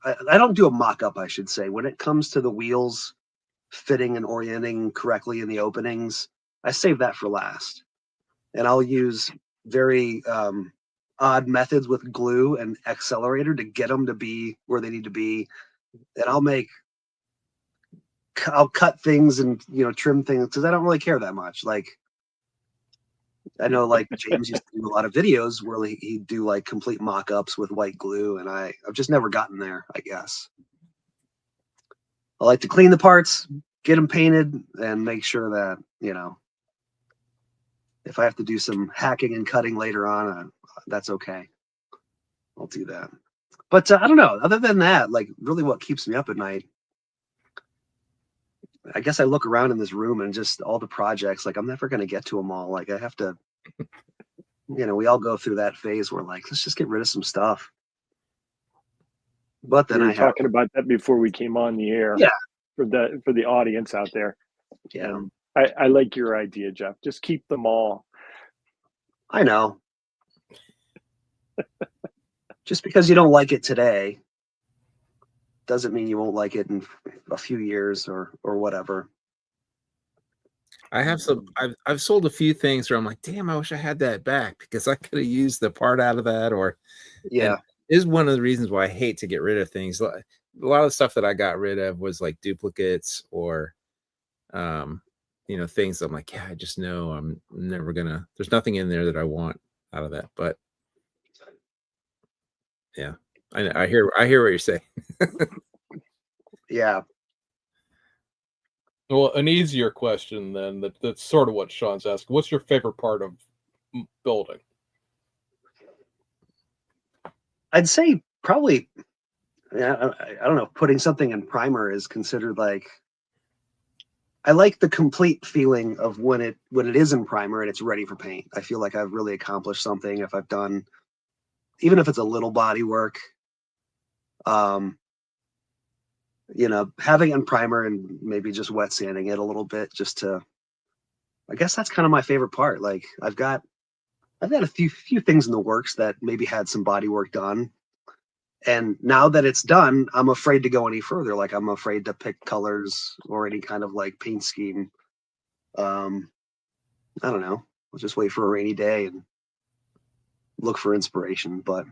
I don't do a mock-up, I should say. When it comes to the wheels fitting and orienting correctly in the openings, I save that for last. And I'll use very odd methods with glue and accelerator to get them to be where they need to be. And I'll cut things and trim things because I don't really care that much. Like, I know like James used to do a lot of videos where he'd do like complete mock-ups with white glue, and I've just never gotten there, I guess. I like to clean the parts, get them painted, and make sure that, if I have to do some hacking and cutting later on, that's okay. I'll do that. But I don't know. Other than that, like really what keeps me up at night, I guess I look around in this room and just all the projects, like I'm never going to get to them all. Like I have to, we all go through that phase where like, let's just get rid of some stuff. But then we were talking about that before we came on the air. Yeah. For the audience out there. Yeah. I like your idea, Jeff. Just keep them all. I know. Just because you don't like it today doesn't mean you won't like it in a few years or whatever. I have I've sold a few things where I'm like, damn, I wish I had that back because I could have used the part out of that. Or yeah, is one of the reasons why I hate to get rid of things. A lot of the stuff that I got rid of was like duplicates or things I'm like, yeah, I just know I'm never gonna, there's nothing in there that I want out of that. But yeah, I hear what you're saying. Yeah. Well, an easier question then, that's sort of what Sean's asking. What's your favorite part of building? I'd say probably, I don't know, putting something in primer is considered like, I like the complete feeling of when it is in primer and it's ready for paint. I feel like I've really accomplished something if I've done, even if it's a little body work. Having it in primer and maybe just wet sanding it a little bit just to, I guess that's kind of my favorite part. Like I've got a few things in the works that maybe had some body work done. And now that it's done, I'm afraid to go any further. Like I'm afraid to pick colors or any kind of like paint scheme. I don't know. We'll just wait for a rainy day and look for inspiration. But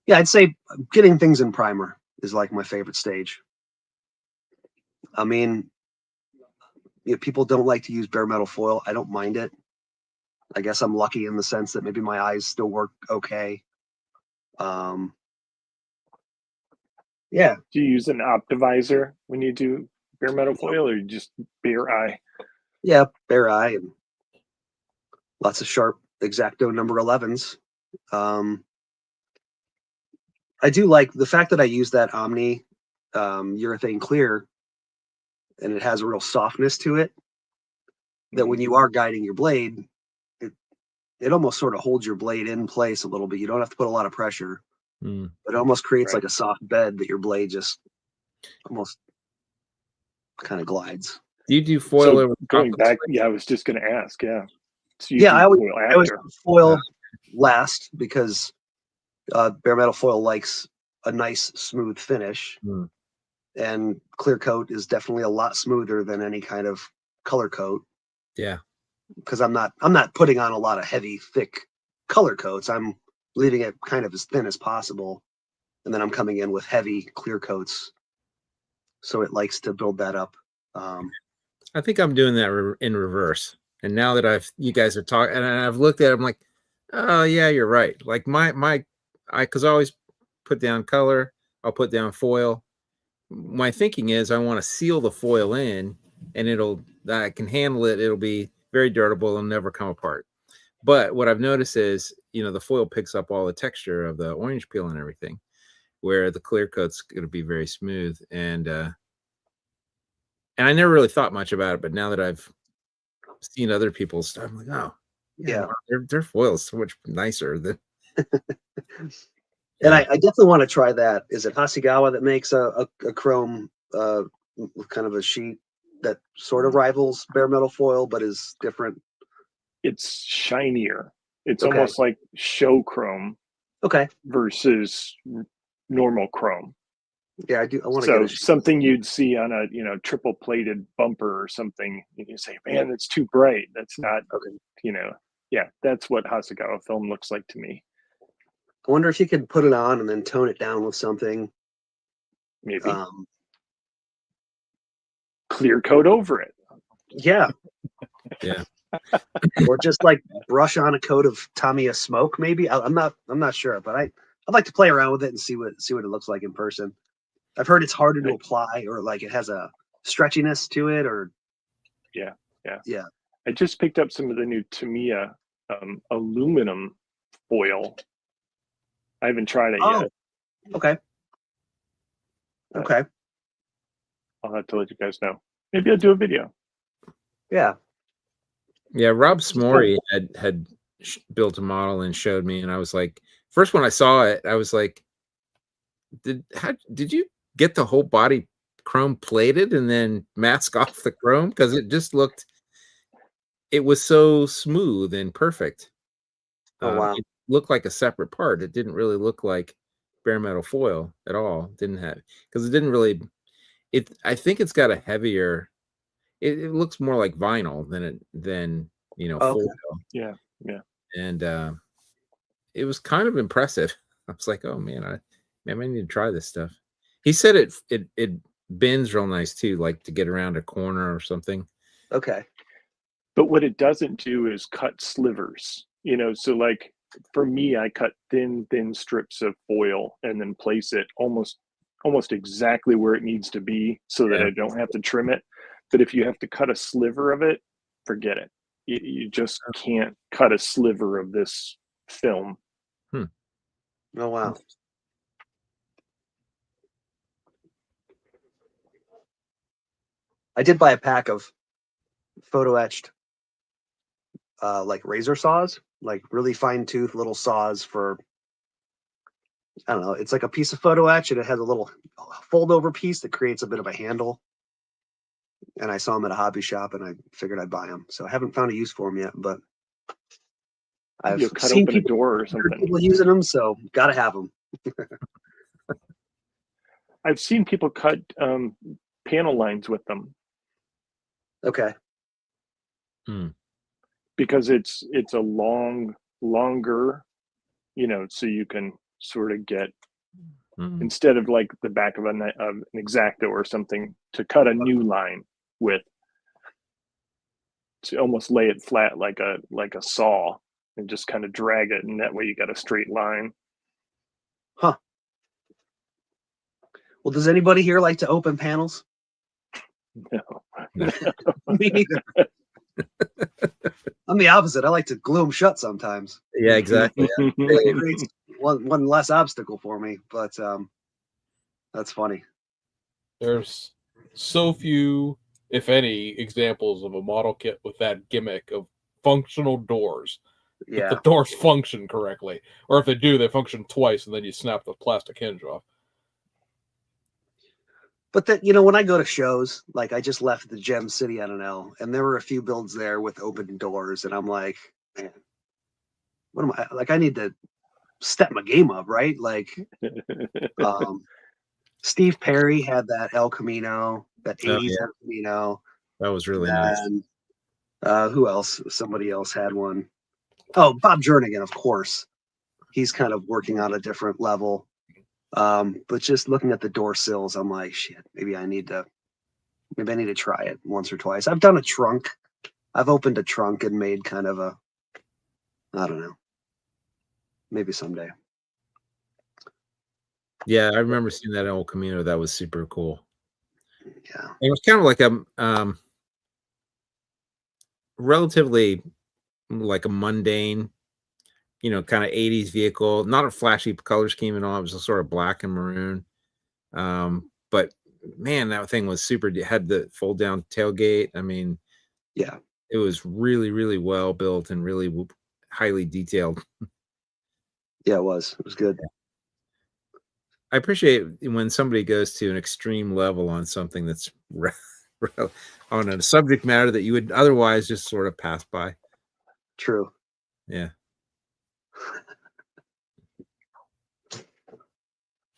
yeah, I'd say getting things in primer is like my favorite stage. I mean, people don't like to use bare metal foil. I don't mind it. I guess I'm lucky in the sense that maybe my eyes still work okay. Yeah. Do you use an optivisor when you do bare metal foil, or you just bare eye? Yeah, bare eye and lots of sharp X-Acto number 11s. I do like the fact that I use that Omni urethane clear, and it has a real softness to it. That when you are guiding your blade, it almost sort of holds your blade in place a little bit. You don't have to put a lot of pressure. But it almost creates like a soft bed that your blade just almost kind of glides. Do you do foil over going back? Yeah, I was just going to ask. Yeah. So yeah, I always foil last because bare metal foil likes a nice smooth finish, and clear coat is definitely a lot smoother than any kind of color coat. Yeah, because I'm not putting on a lot of heavy, thick color coats. I'm leaving it kind of as thin as possible, and then I'm coming in with heavy clear coats, so it likes to build that up. I think I'm doing that in reverse. And now that you guys are talking, and I've looked at it, I'm like, oh yeah, you're right. Like because I always put down color, I'll put down foil. My thinking is I want to seal the foil in, and I can handle it. It'll be very durable and never come apart. But what I've noticed is, the foil picks up all the texture of the orange peel and everything, where the clear coat's going to be very smooth. And I never really thought much about it, but now that I've seen other people's stuff, I'm like, oh, yeah, wow, their foil is so much nicer than. And I definitely want to try that. Is it Hasegawa that makes a chrome with kind of a sheet that sort of rivals bare metal foil, but is different? It's shinier. It's almost like show chrome. Okay. Versus normal chrome. Yeah, I do. I want to get something you'd see on a triple plated bumper or something. And you say, man, it's too bright. That's not. Yeah, that's what Hasegawa film looks like to me. I wonder if you could put it on and then tone it down with something. Maybe. Clear coat over it. Yeah. Yeah. Or just like brush on a coat of Tamiya smoke, maybe. I'm not sure, but I'd like to play around with it and see what it looks like in person. I've heard it's harder to apply, or like it has a stretchiness to it, or yeah. I just picked up some of the new Tamiya aluminum foil. I haven't tried it yet. Okay. Okay. I'll have to let you guys know. Maybe I'll do a video. Yeah. Yeah, Rob Smory had built a model and showed me, and I was like, first when I saw it, I was like, did you get the whole body chrome plated and then mask off the chrome? Because it was so smooth and perfect. Oh wow. It looked like a separate part. It didn't really look like bare metal foil at all. Because it didn't really. I think it's got a heavier. It looks more like vinyl than foil. Yeah. And it was kind of impressive. I was like, oh man, I need to try this stuff. He said it bends real nice too, like to get around a corner or something. Okay. But what it doesn't do is cut slivers. So like for me, I cut thin strips of foil and then place it almost exactly where it needs to be, so that I don't have to trim it. But if you have to cut a sliver of it, forget it. You just can't cut a sliver of this film. Oh, wow. I did buy a pack of photo etched like razor saws, like really fine tooth little saws for, I don't know, it's like a piece of photo etch and it has a little fold over piece that creates a bit of a handle. And I saw them at a hobby shop and I figured I'd buy them. So I haven't found a use for them yet, but I've You'll cut seen open a door or something. People using them, so gotta have them. I've seen people cut panel lines with them. Okay. Because it's a longer, so you can sort of get, instead of like the back of an X-Acto or something, to cut a new line with, to almost lay it flat like a saw and just kind of drag it, and that way you got a straight line. Huh. Well, does anybody here like to open panels? No. Me neither. I'm the opposite. I like to glue them shut sometimes. Yeah, exactly. It creates one less obstacle for me, but that's funny. There's so few, if any, examples of a model kit with that gimmick of functional doors. Yeah. If the doors function correctly, or if they do, they function twice, and then you snap the plastic hinge off. But that, when I go to shows, like I just left the Gem City, I don't know, and there were a few builds there with open doors, and I'm like, man, what am I like? I need to step my game up, right? Like, Steve Perry had that El Camino, that 80s El Camino. That was really nice. Who else? Somebody else had one. Oh, Bob Jernigan, of course. He's kind of working on a different level. But just looking at the door sills, I'm like, shit, maybe I need to try it once or twice. I've done a trunk. I've opened a trunk and made kind of a, I don't know, maybe someday. Yeah, I remember seeing that El Camino. That was super cool. Yeah. It was kind of like a relatively like a mundane, kind of 80s vehicle, not a flashy color scheme at all. It was just sort of black and maroon. But man, that thing was super. It had the fold down tailgate. I mean, yeah, it was really, really well built and really highly detailed. Yeah, it was. It was good. I appreciate when somebody goes to an extreme level on something that's on a subject matter that you would otherwise just sort of pass by. True. Yeah.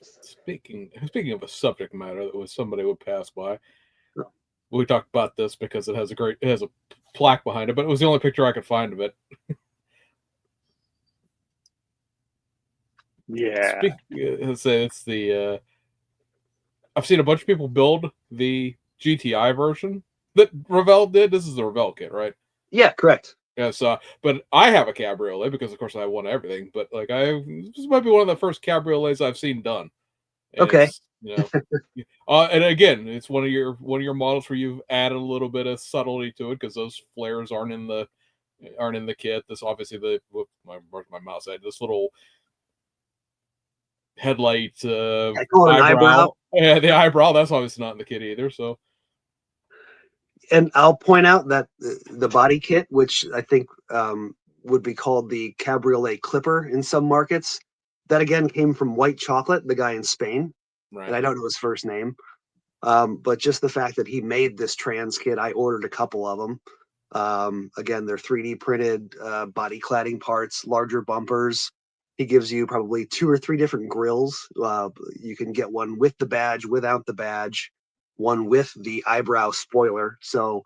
Speaking of a subject matter that somebody would pass by, we talked about this because it has a plaque behind it, but it was the only picture I could find of it. Yeah. It's the I've seen a bunch of people build the GTI version that Revell did. This is the Revell kit, right? Yeah, correct. Yeah, so, but I have a cabriolet because, of course, I want everything. But like, this might be one of the first cabriolets I've seen done. And okay. And again, it's one of your models where you've added a little bit of subtlety to it because those flares aren't in the kit. This obviously where's my mouse at? This little headlight eyebrow. Yeah, the eyebrow. That's obviously not in the kit either. So. And I'll point out that the body kit, which I think would be called the Cabriolet Clipper in some markets, that again came from White Chocolate, the guy in Spain. Right. And I don't know his first name. But just the fact that he made this trans kit, I ordered a couple of them. Again, they're 3D printed body cladding parts, larger bumpers. He gives you probably 2 or 3 different grills. You can get one with the badge, without the badge, one with the eyebrow spoiler. So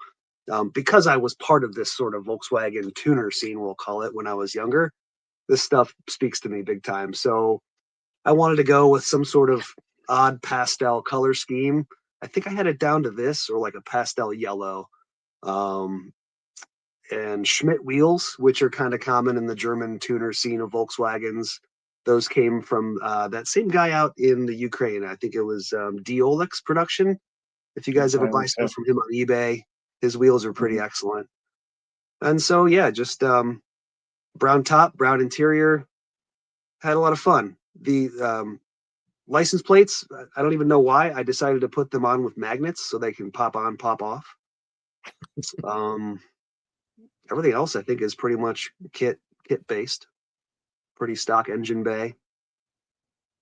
because I was part of this sort of Volkswagen tuner scene, we'll call it, when I was younger, this stuff speaks to me big time. So I wanted to go with some sort of odd pastel color scheme. I think I had it down to this, or like a pastel yellow. And Schmidt wheels, which are kind of common in the German tuner scene of Volkswagens. Those came from that same guy out in the Ukraine. I think it was Diolix production. If you guys ever buy stuff from him on eBay, his wheels are pretty excellent. And so, yeah, just brown top, brown interior. Had a lot of fun. The license plates, I don't even know why. I decided to put them on with magnets so they can pop on, pop off. Everything else I think is pretty much kit based, pretty stock engine bay.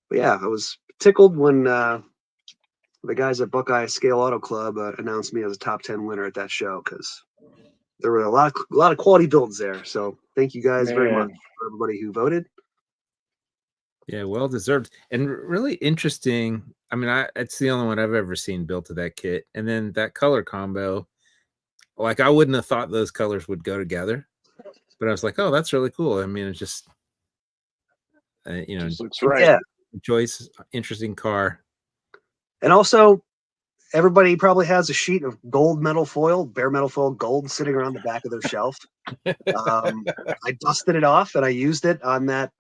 But yeah, I was tickled when the guys at Buckeye Scale Auto Club announced me as a top 10 winner at that show, because there were a lot of quality builds there. So thank you guys very much for everybody who voted. Yeah, well deserved and really interesting. I mean, it's the only one I've ever seen built to that kit. And then that color combo, like I wouldn't have thought those colors would go together, but I was like, oh, that's really cool. I mean, it's just, Just looks right. Yeah. choice, interesting car. And also, everybody probably has a sheet of gold metal foil, bare metal foil gold, sitting around the back of their shelf. I dusted it off and I used it on that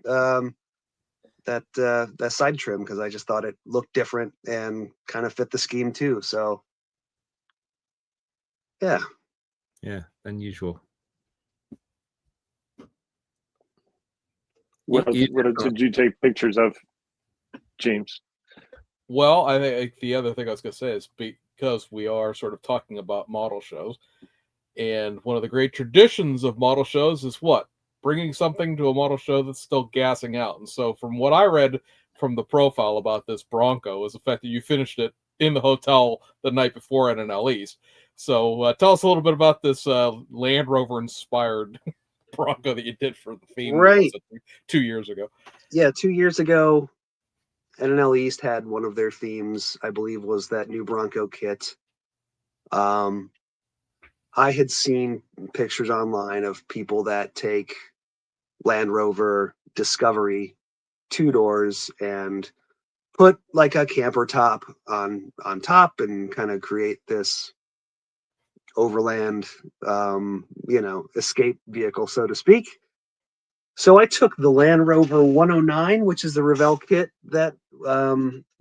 that side trim because I just thought it looked different and kind of fit the scheme too. So yeah. Yeah, unusual. What did you take pictures of, James? Well, I think the other thing I was going to say is because we are sort of talking about model shows, and one of the great traditions of model shows is what? Bringing something to a model show that's still gassing out. And so from what I read from the profile about this Bronco was the fact that you finished it in the hotel the night before at an East. So tell us a little bit about this Land Rover inspired Bronco that you did for the theme. Right. 2 years ago. Yeah, 2 years ago, NNL East had one of their themes, I believe, was that new Bronco kit. I had seen pictures online of people that take Land Rover Discovery 2-doors and put like a camper top on top and kind of create this overland, escape vehicle, so to speak. So I took the Land Rover 109, which is the Revell kit that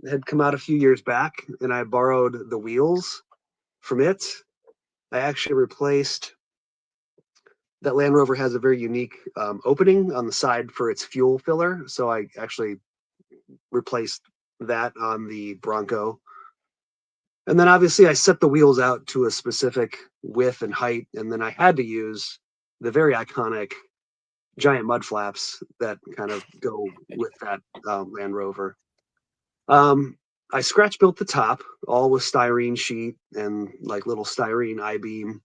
had come out a few years back, and I borrowed the wheels from it. I actually replaced that Land Rover has a very unique opening on the side for its fuel filler. So I actually replaced that on the Bronco. And then obviously I set the wheels out to a specific width and height. And then I had to use the very iconic giant mud flaps that kind of go with that Land Rover. I scratch built the top, all with styrene sheet and like little styrene I-beam.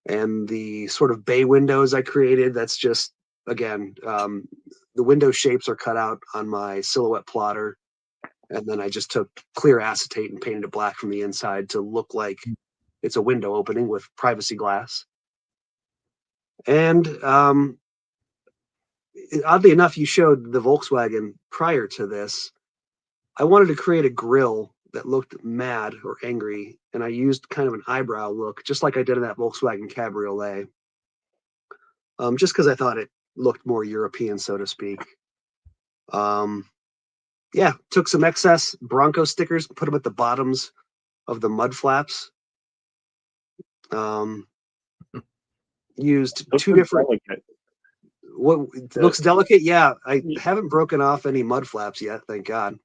And the sort of bay windows I created, that's just, again, the window shapes are cut out on my silhouette plotter. And then I just took clear acetate and painted it black from the inside to look like it's a window opening with privacy glass. And oddly enough, you showed the Volkswagen prior to this. I wanted to create a grille that looked mad or angry, and I used kind of an eyebrow look, just like I did in that Volkswagen Cabriolet, just because I thought it looked more European, so to speak. Yeah, took some excess Bronco stickers, put them at the bottoms of the mud flaps. Used two different. Delicate. What looks delicate? Yeah, I haven't broken off any mud flaps yet, thank God.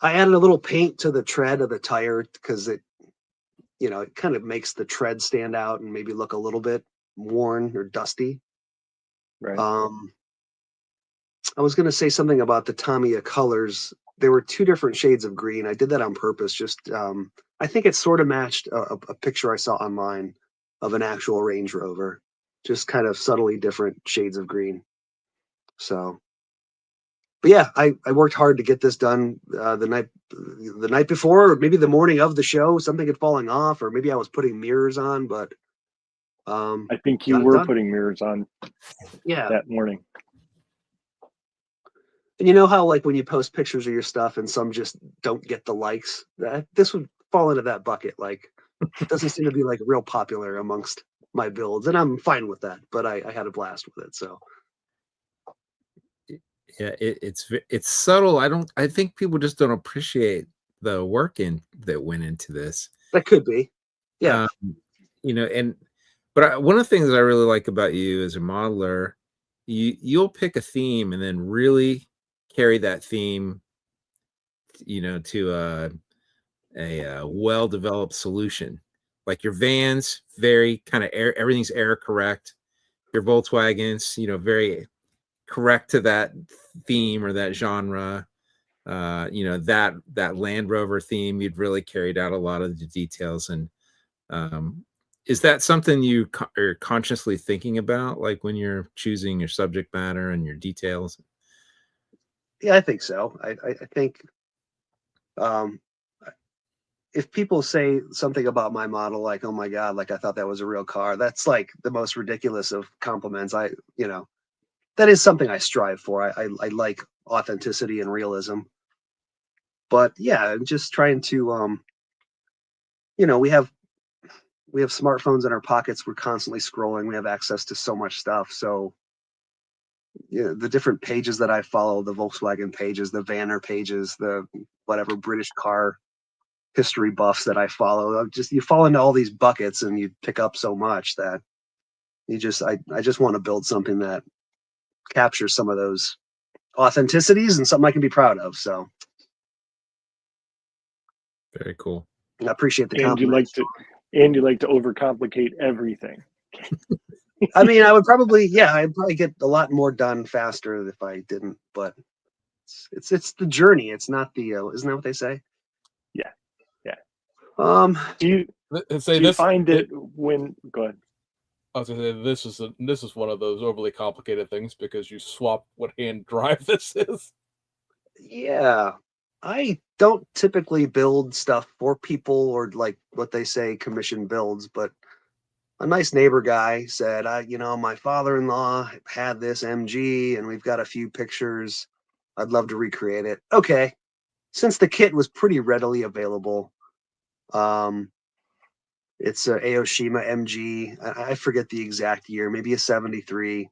I added a little paint to the tread of the tire because it kind of makes the tread stand out and maybe look a little bit worn or dusty. Right. I was going to say something about the Tamiya colors. There were 2 different shades of green. I did that on purpose. Just I think it sort of matched a picture I saw online of an actual Range Rover. Just kind of subtly different shades of green. So. But yeah, I worked hard to get this done the night before, or maybe the morning of the show. Something had fallen off, or maybe I was putting mirrors on. But I think you were putting mirrors on. Yeah, that morning. And you know how like when you post pictures of your stuff and some just don't get the likes. This would fall into that bucket. Like, it doesn't seem to be like real popular amongst my builds, and I'm fine with that. But I had a blast with it. So. Yeah, it's subtle. I think people just don't appreciate the work that went into this. That could be. Yeah. But one of the things I really like about you as a modeler, you'll pick a theme and then really carry that theme, to a well-developed solution. Like your vans, very kind of everything's air correct. Your Volkswagens, very correct to that theme or that genre. That Land Rover theme, you'd really carried out a lot of the details, and Is that something you are consciously thinking about, like when you're choosing your subject matter and your details? Yeah, I think so. I think um, if people say something about my model, like, "Oh my God, like I thought that was a real car," that's like the most ridiculous of compliments. That is something I strive for. I like authenticity and realism. But yeah, I'm just trying to, you know, we have smartphones in our pockets. We're constantly scrolling. We have access to so much stuff. So yeah, the different pages that I follow, the Volkswagen pages, the Vanner pages, the whatever British car history buffs that I follow, you fall into all these buckets and you pick up so much that I just want to build something that captures some of those authenticities and something I can be proud of. So Very cool. I appreciate the And compliment. you like to overcomplicate everything. I mean, I'd probably get a lot more done faster if I didn't, but it's the journey. It's not the isn't that what they say? Yeah. Yeah. Do you say do you find it when go ahead? I was gonna say this is one of those overly complicated things because you swap what hand drive this is. Yeah. I don't typically build stuff for people or like what they say commission builds, but a nice neighbor guy said, my father-in-law had this MG and we've got a few pictures. I'd love to recreate it. Okay. Since the kit was pretty readily available, it's a Aoshima MG. I forget the exact year, maybe a 73.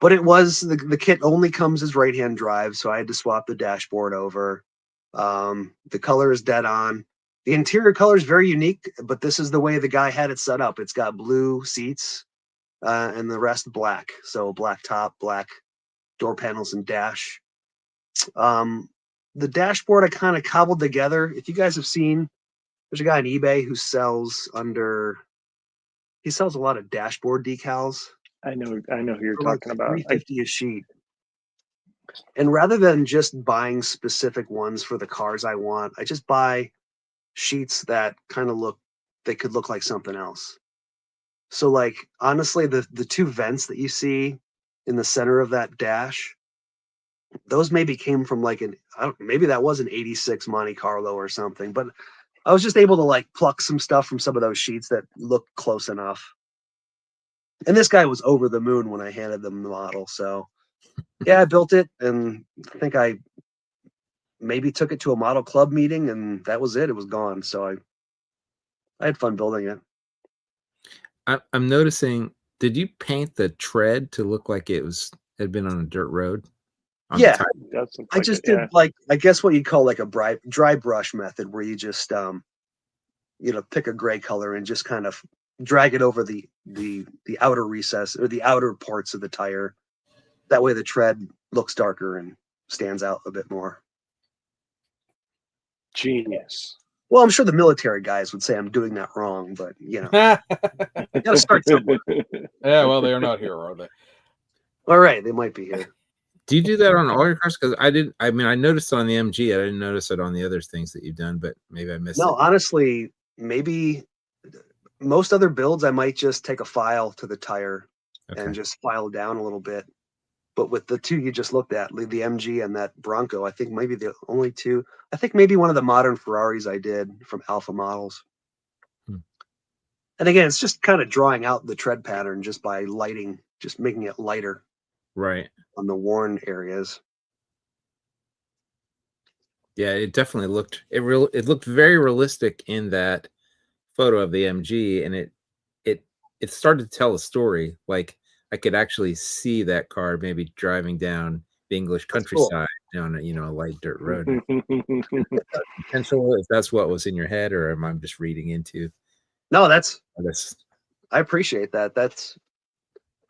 But it was the kit only comes as right-hand drive, so I had to swap the dashboard over. The color is dead on. The interior color is very unique, but this is the way the guy had it set up. It's got blue seats and the rest black. So black top, black door panels and dash. The dashboard I kind of cobbled together. If you guys have seen, there's a guy on eBay who sells he sells a lot of dashboard decals. I know who you're For talking like about. $350 a sheet. And rather than just buying specific ones for the cars I want, I just buy sheets that kind of they could look like something else. So like, honestly, the two vents that you see in the center of that dash, those maybe came from like maybe that was an 86 Monte Carlo or something, but I was just able to like pluck some stuff from some of those sheets that looked close enough. And this guy was over the moon when I handed them the model. So yeah, I built it, and I think I maybe took it to a model club meeting, and that was it. It was gone. So I had fun building it. I'm noticing. Did you paint the tread to look like had been on a dirt road? Yeah, I just did I guess what you'd call like a dry brush method, where you just pick a gray color and just kind of drag it over the outer recess or the outer parts of the tire. That way the tread looks darker and stands out a bit more. Genius. Well, I'm sure the military guys would say I'm doing that wrong, but you gotta start somewhere. Yeah, well, they are not here, are they? All right, they might be here. Do you do that on all your cars? Because I mean, I noticed it on the MG. I didn't notice it on the other things that you've done, but maybe I missed it. No, honestly, maybe most other builds, I might just take a file to the tire and just file down a little bit. But with the two you just looked at, the MG and that Bronco, I think maybe the only two. I think maybe one of the modern Ferraris I did from Alpha Models. And again, it's just kind of drawing out the tread pattern just by lighting, just making it lighter. Right. On the worn areas. Yeah, it definitely looked it looked very realistic in that photo of the MG, and it started to tell a story. Like I could actually see that car maybe driving down the English countryside down a light dirt road. Potential, if that's what was in your head, or am I just reading into? No, I appreciate that.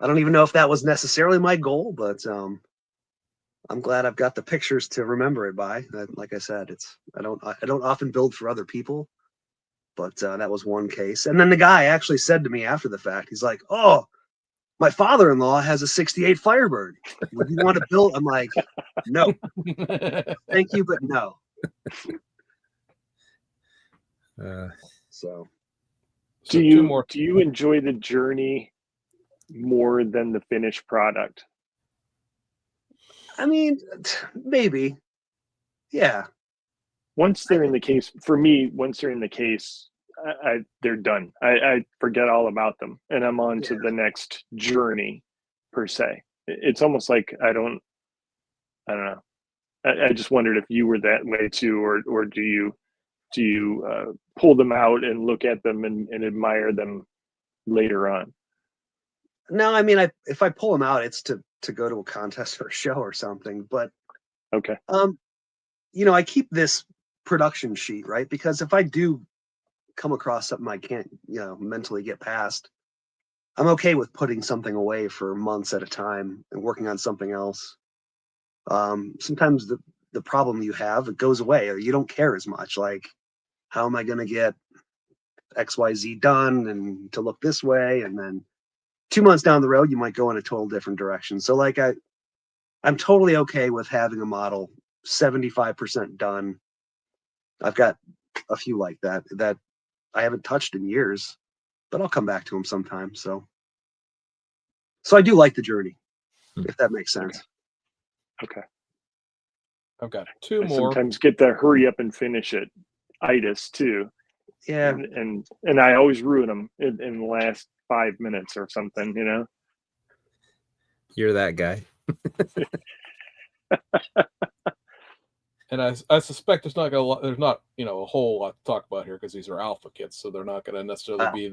I don't even know if that was necessarily my goal, but I'm glad I've got the pictures to remember it by. Like I said, I don't often build for other people, but that was one case. And then the guy actually said to me after the fact, he's like, "Oh, my father-in-law has a '68 Firebird. Would you want to build?" I'm like, "No, thank you, but no." So do you enjoy the journey more than the finished product? I mean, maybe. Yeah. Once they're in the case, for me, once they're in the case, they're done. I forget all about them, and I'm on to the next journey, per se. It's almost like I don't know. I just wondered if you were that way too, or do you pull them out and look at them and admire them later on? No, I mean, if I pull them out, it's to go to a contest or a show or something. But Okay. I keep this production sheet, right? Because if I do come across something I can't, mentally get past, I'm okay with putting something away for months at a time and working on something else. Sometimes the problem you have, it goes away, or you don't care as much. Like, how am I going to get XYZ done and to look this way? And then 2 months down the road, you might go in a total different direction. So like I'm totally okay with having a model 75% done. I've got a few like that I haven't touched in years, but I'll come back to them sometime. So I do like the journey, if that makes sense. Okay. I've got two I more. sometimes get the hurry up and finish it itis too. Yeah. And I always ruin them in the last 5 minutes or something, You're that guy. And I suspect there's not a whole lot to talk about here because these are alpha kits, so they're not going to necessarily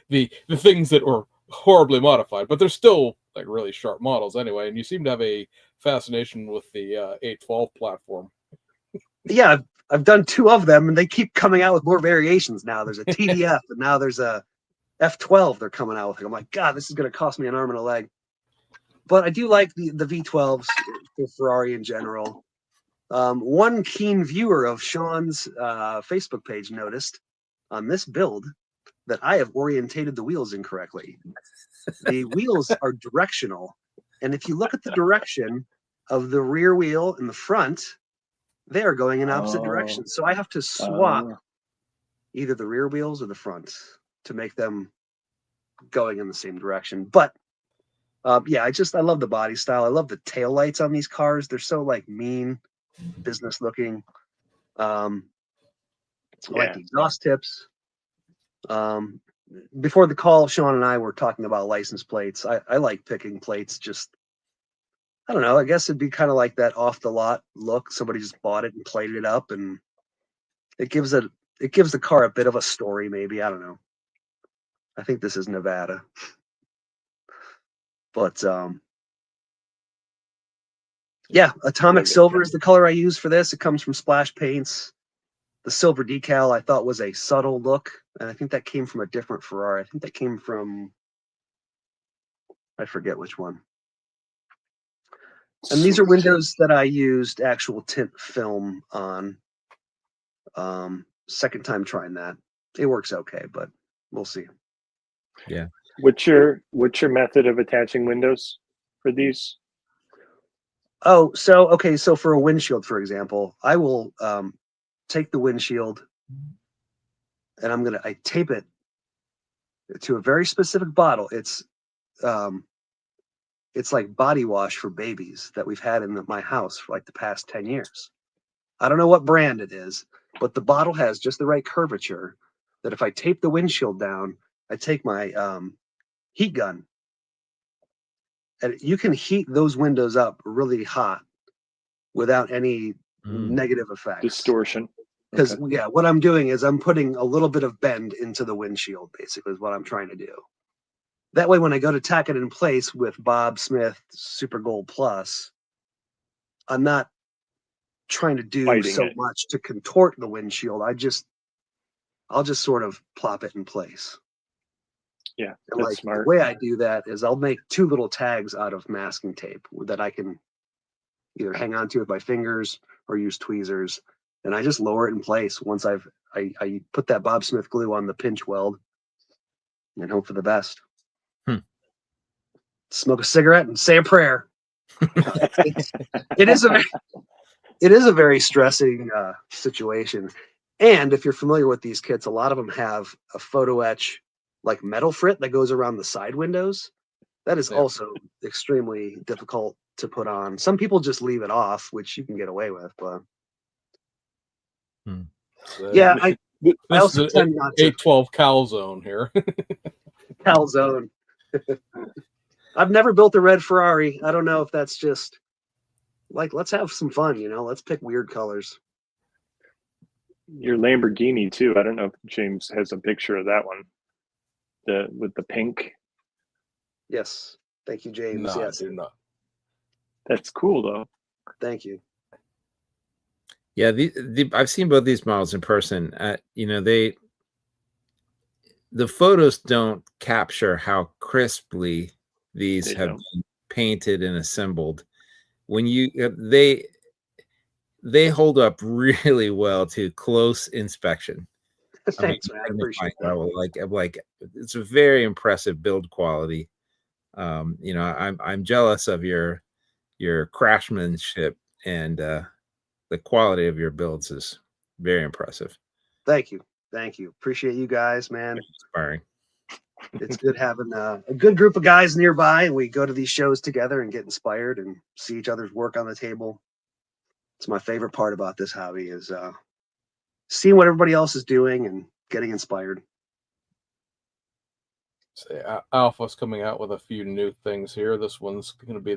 be the things that were horribly modified, but they're still like really sharp models anyway. And you seem to have a fascination with the 812 platform. Yeah, I've done 2 of them, and they keep coming out with more variations now. There's a TDF, and now there's a F12 they're coming out with. I'm like, God, this is going to cost me an arm and a leg. But I do like the V12s for Ferrari in general. One keen viewer of Sean's Facebook page noticed on this build that I have orientated the wheels incorrectly. The wheels are directional, and if you look at the direction of the rear wheel and the front, they are going in opposite directions. So I have to swap either the rear wheels or the front to make them going in the same direction. But yeah, I love the body style. I love the tail lights on these cars. They're so like mean, business looking. I like the exhaust tips. Before the call, Sean and I were talking about license plates. I like picking plates. Just, I don't know. I guess it'd be kind of like that off the lot look. Somebody just bought it and plated it up, and it gives the car a bit of a story. Maybe, I don't know. I think this is Nevada, but yeah, atomic silver is the color I use for this. It comes from Splash Paints. The silver decal I thought was a subtle look, and I think that came from a different Ferrari. I think that came from, I forget which one. And these are windows that I used actual tint film on. Second time trying that. It works okay, but we'll see. Yeah. What's your method of attaching windows for these? Oh, so for a windshield, for example, I will take the windshield and I tape it to a very specific bottle. It's like body wash for babies that we've had in my house for like the past 10 years. I don't know what brand it is, but the bottle has just the right curvature that if I tape the windshield down, I take my heat gun, and you can heat those windows up really hot without any negative effects. Distortion. Because what I'm doing is I'm putting a little bit of bend into the windshield, basically, is what I'm trying to do. That way, when I go to tack it in place with Bob Smith Super Gold Plus, I'm not trying to do much to contort the windshield. I'll just sort of plop it in place. Yeah, and that's smart. The way I do that is I'll make 2 little tags out of masking tape that I can either hang on to with my fingers or use tweezers, and I just lower it in place once I put that Bob Smith glue on the pinch weld and hope for the best. Smoke a cigarette and say a prayer. It is a very stressing situation. And if you're familiar with these kits, a lot of them have a photo etch like metal frit that goes around the side windows. That is also extremely difficult to put on. Some people just leave it off, which you can get away with, but yeah, I also tend not to 812 calzone here. calzone. I've never built a red Ferrari. I don't know if that's just like, let's have some fun, you know, let's pick weird colors. Your Lamborghini too. I don't know if James has a picture of that one. With the pink. Yes. Thank you, James. No, yes. I do not. That's cool though. Thank you. Yeah, I've seen both these models in person. You know, the photos don't capture how crisply these have been painted and assembled. When they hold up really well to close inspection. Thanks, man. I appreciate that. Like it's a very impressive build quality. You know, I'm jealous of your craftsmanship, and the quality of your builds is very impressive. Thank you. Appreciate you guys, man. Inspiring. It's good having a good group of guys nearby, and we go to these shows together and get inspired and see each other's work on the table. It's my favorite part about this hobby is seeing what everybody else is doing and getting inspired. Say, Alpha's coming out with a few new things here. This one's going to be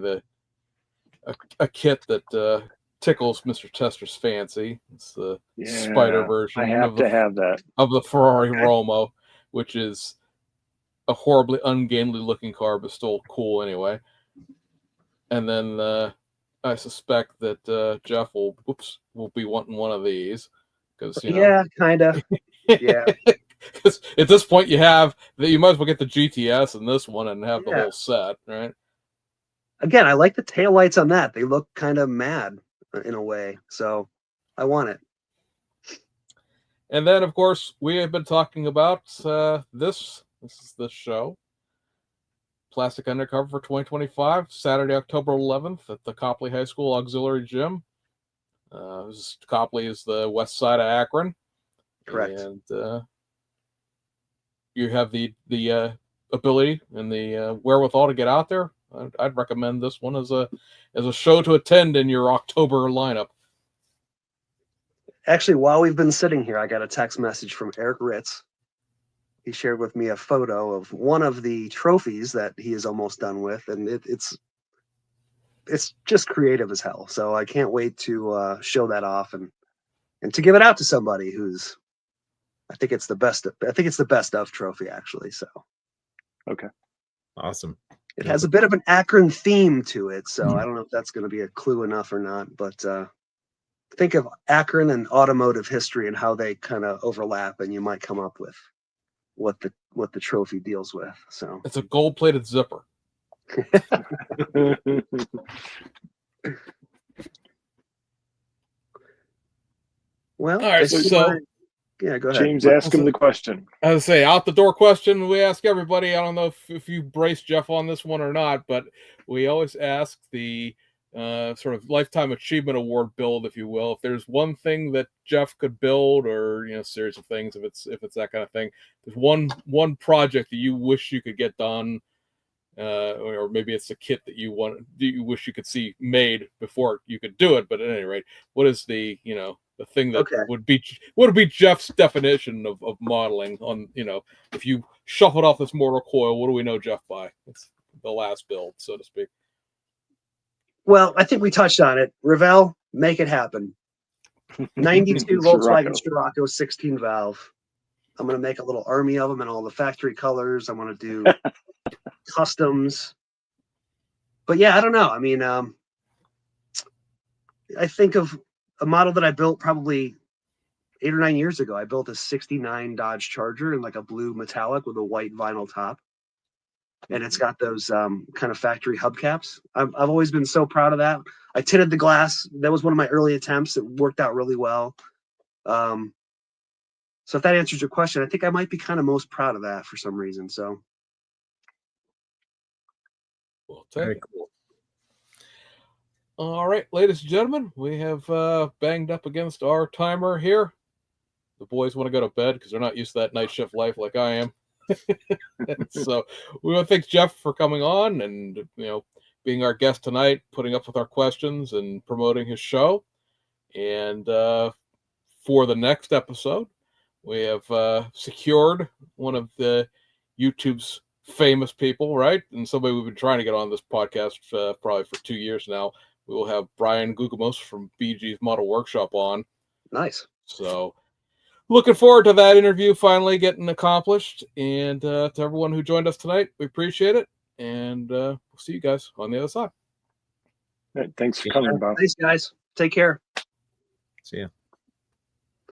a kit that tickles Mr. Tester's fancy. It's the spider version. I have to have that of the Ferrari Roma, which is a horribly ungainly looking car, but still cool anyway. And then I suspect that Jeff will be wanting one of these because kind of. Yeah. Because at this point you might as well get the GTS and this one and have the whole set, right? Again, I like the taillights on that. They look kind of mad in a way, so I want it. And then, of course, we have been talking about this is the show, Plastic Undercover for 2025, Saturday, October 11th at the Copley High School Auxiliary Gym. Copley is the west side of Akron. Correct. And you have the ability and the wherewithal to get out there. I'd recommend this one as a show to attend in your October lineup. Actually, while we've been sitting here, I got a text message from Eric Ritz. He shared with me a photo of one of the trophies that he is almost done with, and it's just creative as hell. So I can't wait to show that off and to give it out to somebody who's. I think it's the best of trophy, actually. So. Okay. Awesome. It has a bit of an Akron theme to it, so I don't know if that's going to be a clue enough or not. But think of Akron and automotive history and how they kind of overlap, and you might come up with what the trophy deals with. So it's a gold-plated zipper. Well, all right. So yeah, go ahead. James, ask him the question. I was say out the door question. We ask everybody. I don't know if you brace Jeff on this one or not, but we always ask the sort of lifetime achievement award build, if you will. If there's one thing that Jeff could build, or series of things, if it's that kind of thing, there's one project that you wish you could get done, or maybe it's a kit that you wish you could see made before you could do it. But at any rate, what is the thing that would be Jeff's definition of modeling on, if you shuffled off this mortal coil, what do we know Jeff by? It's the last build, so to speak. Well, I think we touched on it. Revell, make it happen. 92 Volkswagen Scirocco 16 valve. I'm going to make a little army of them in all the factory colors. I'm going to do customs. But yeah, I don't know. I mean, I think of a model that I built probably 8 or 9 years ago. I built a 69 Dodge Charger in like a blue metallic with a white vinyl top. And it's got those kind of factory hubcaps. I've always been so proud of that. I tinted the glass. That was one of my early attempts. It worked out really well. So if that answers your question, I think I might be kind of most proud of that for some reason. So. Well, very cool. All right, ladies and gentlemen, we have banged up against our timer here. The boys want to go to bed because they're not used to that night shift life like I am. So we want to thank Jeff for coming on and, being our guest tonight, putting up with our questions and promoting his show. And for the next episode, we have secured one of the YouTube's famous people, right? And somebody we've been trying to get on this podcast probably for 2 years now. We will have Brian Gugamos from BG's Model Workshop on. Nice. So looking forward to that interview finally getting accomplished. And to everyone who joined us tonight, we appreciate it. And we'll see you guys on the other side. Thanks for coming, Bob. Thanks, guys. Take care. See ya.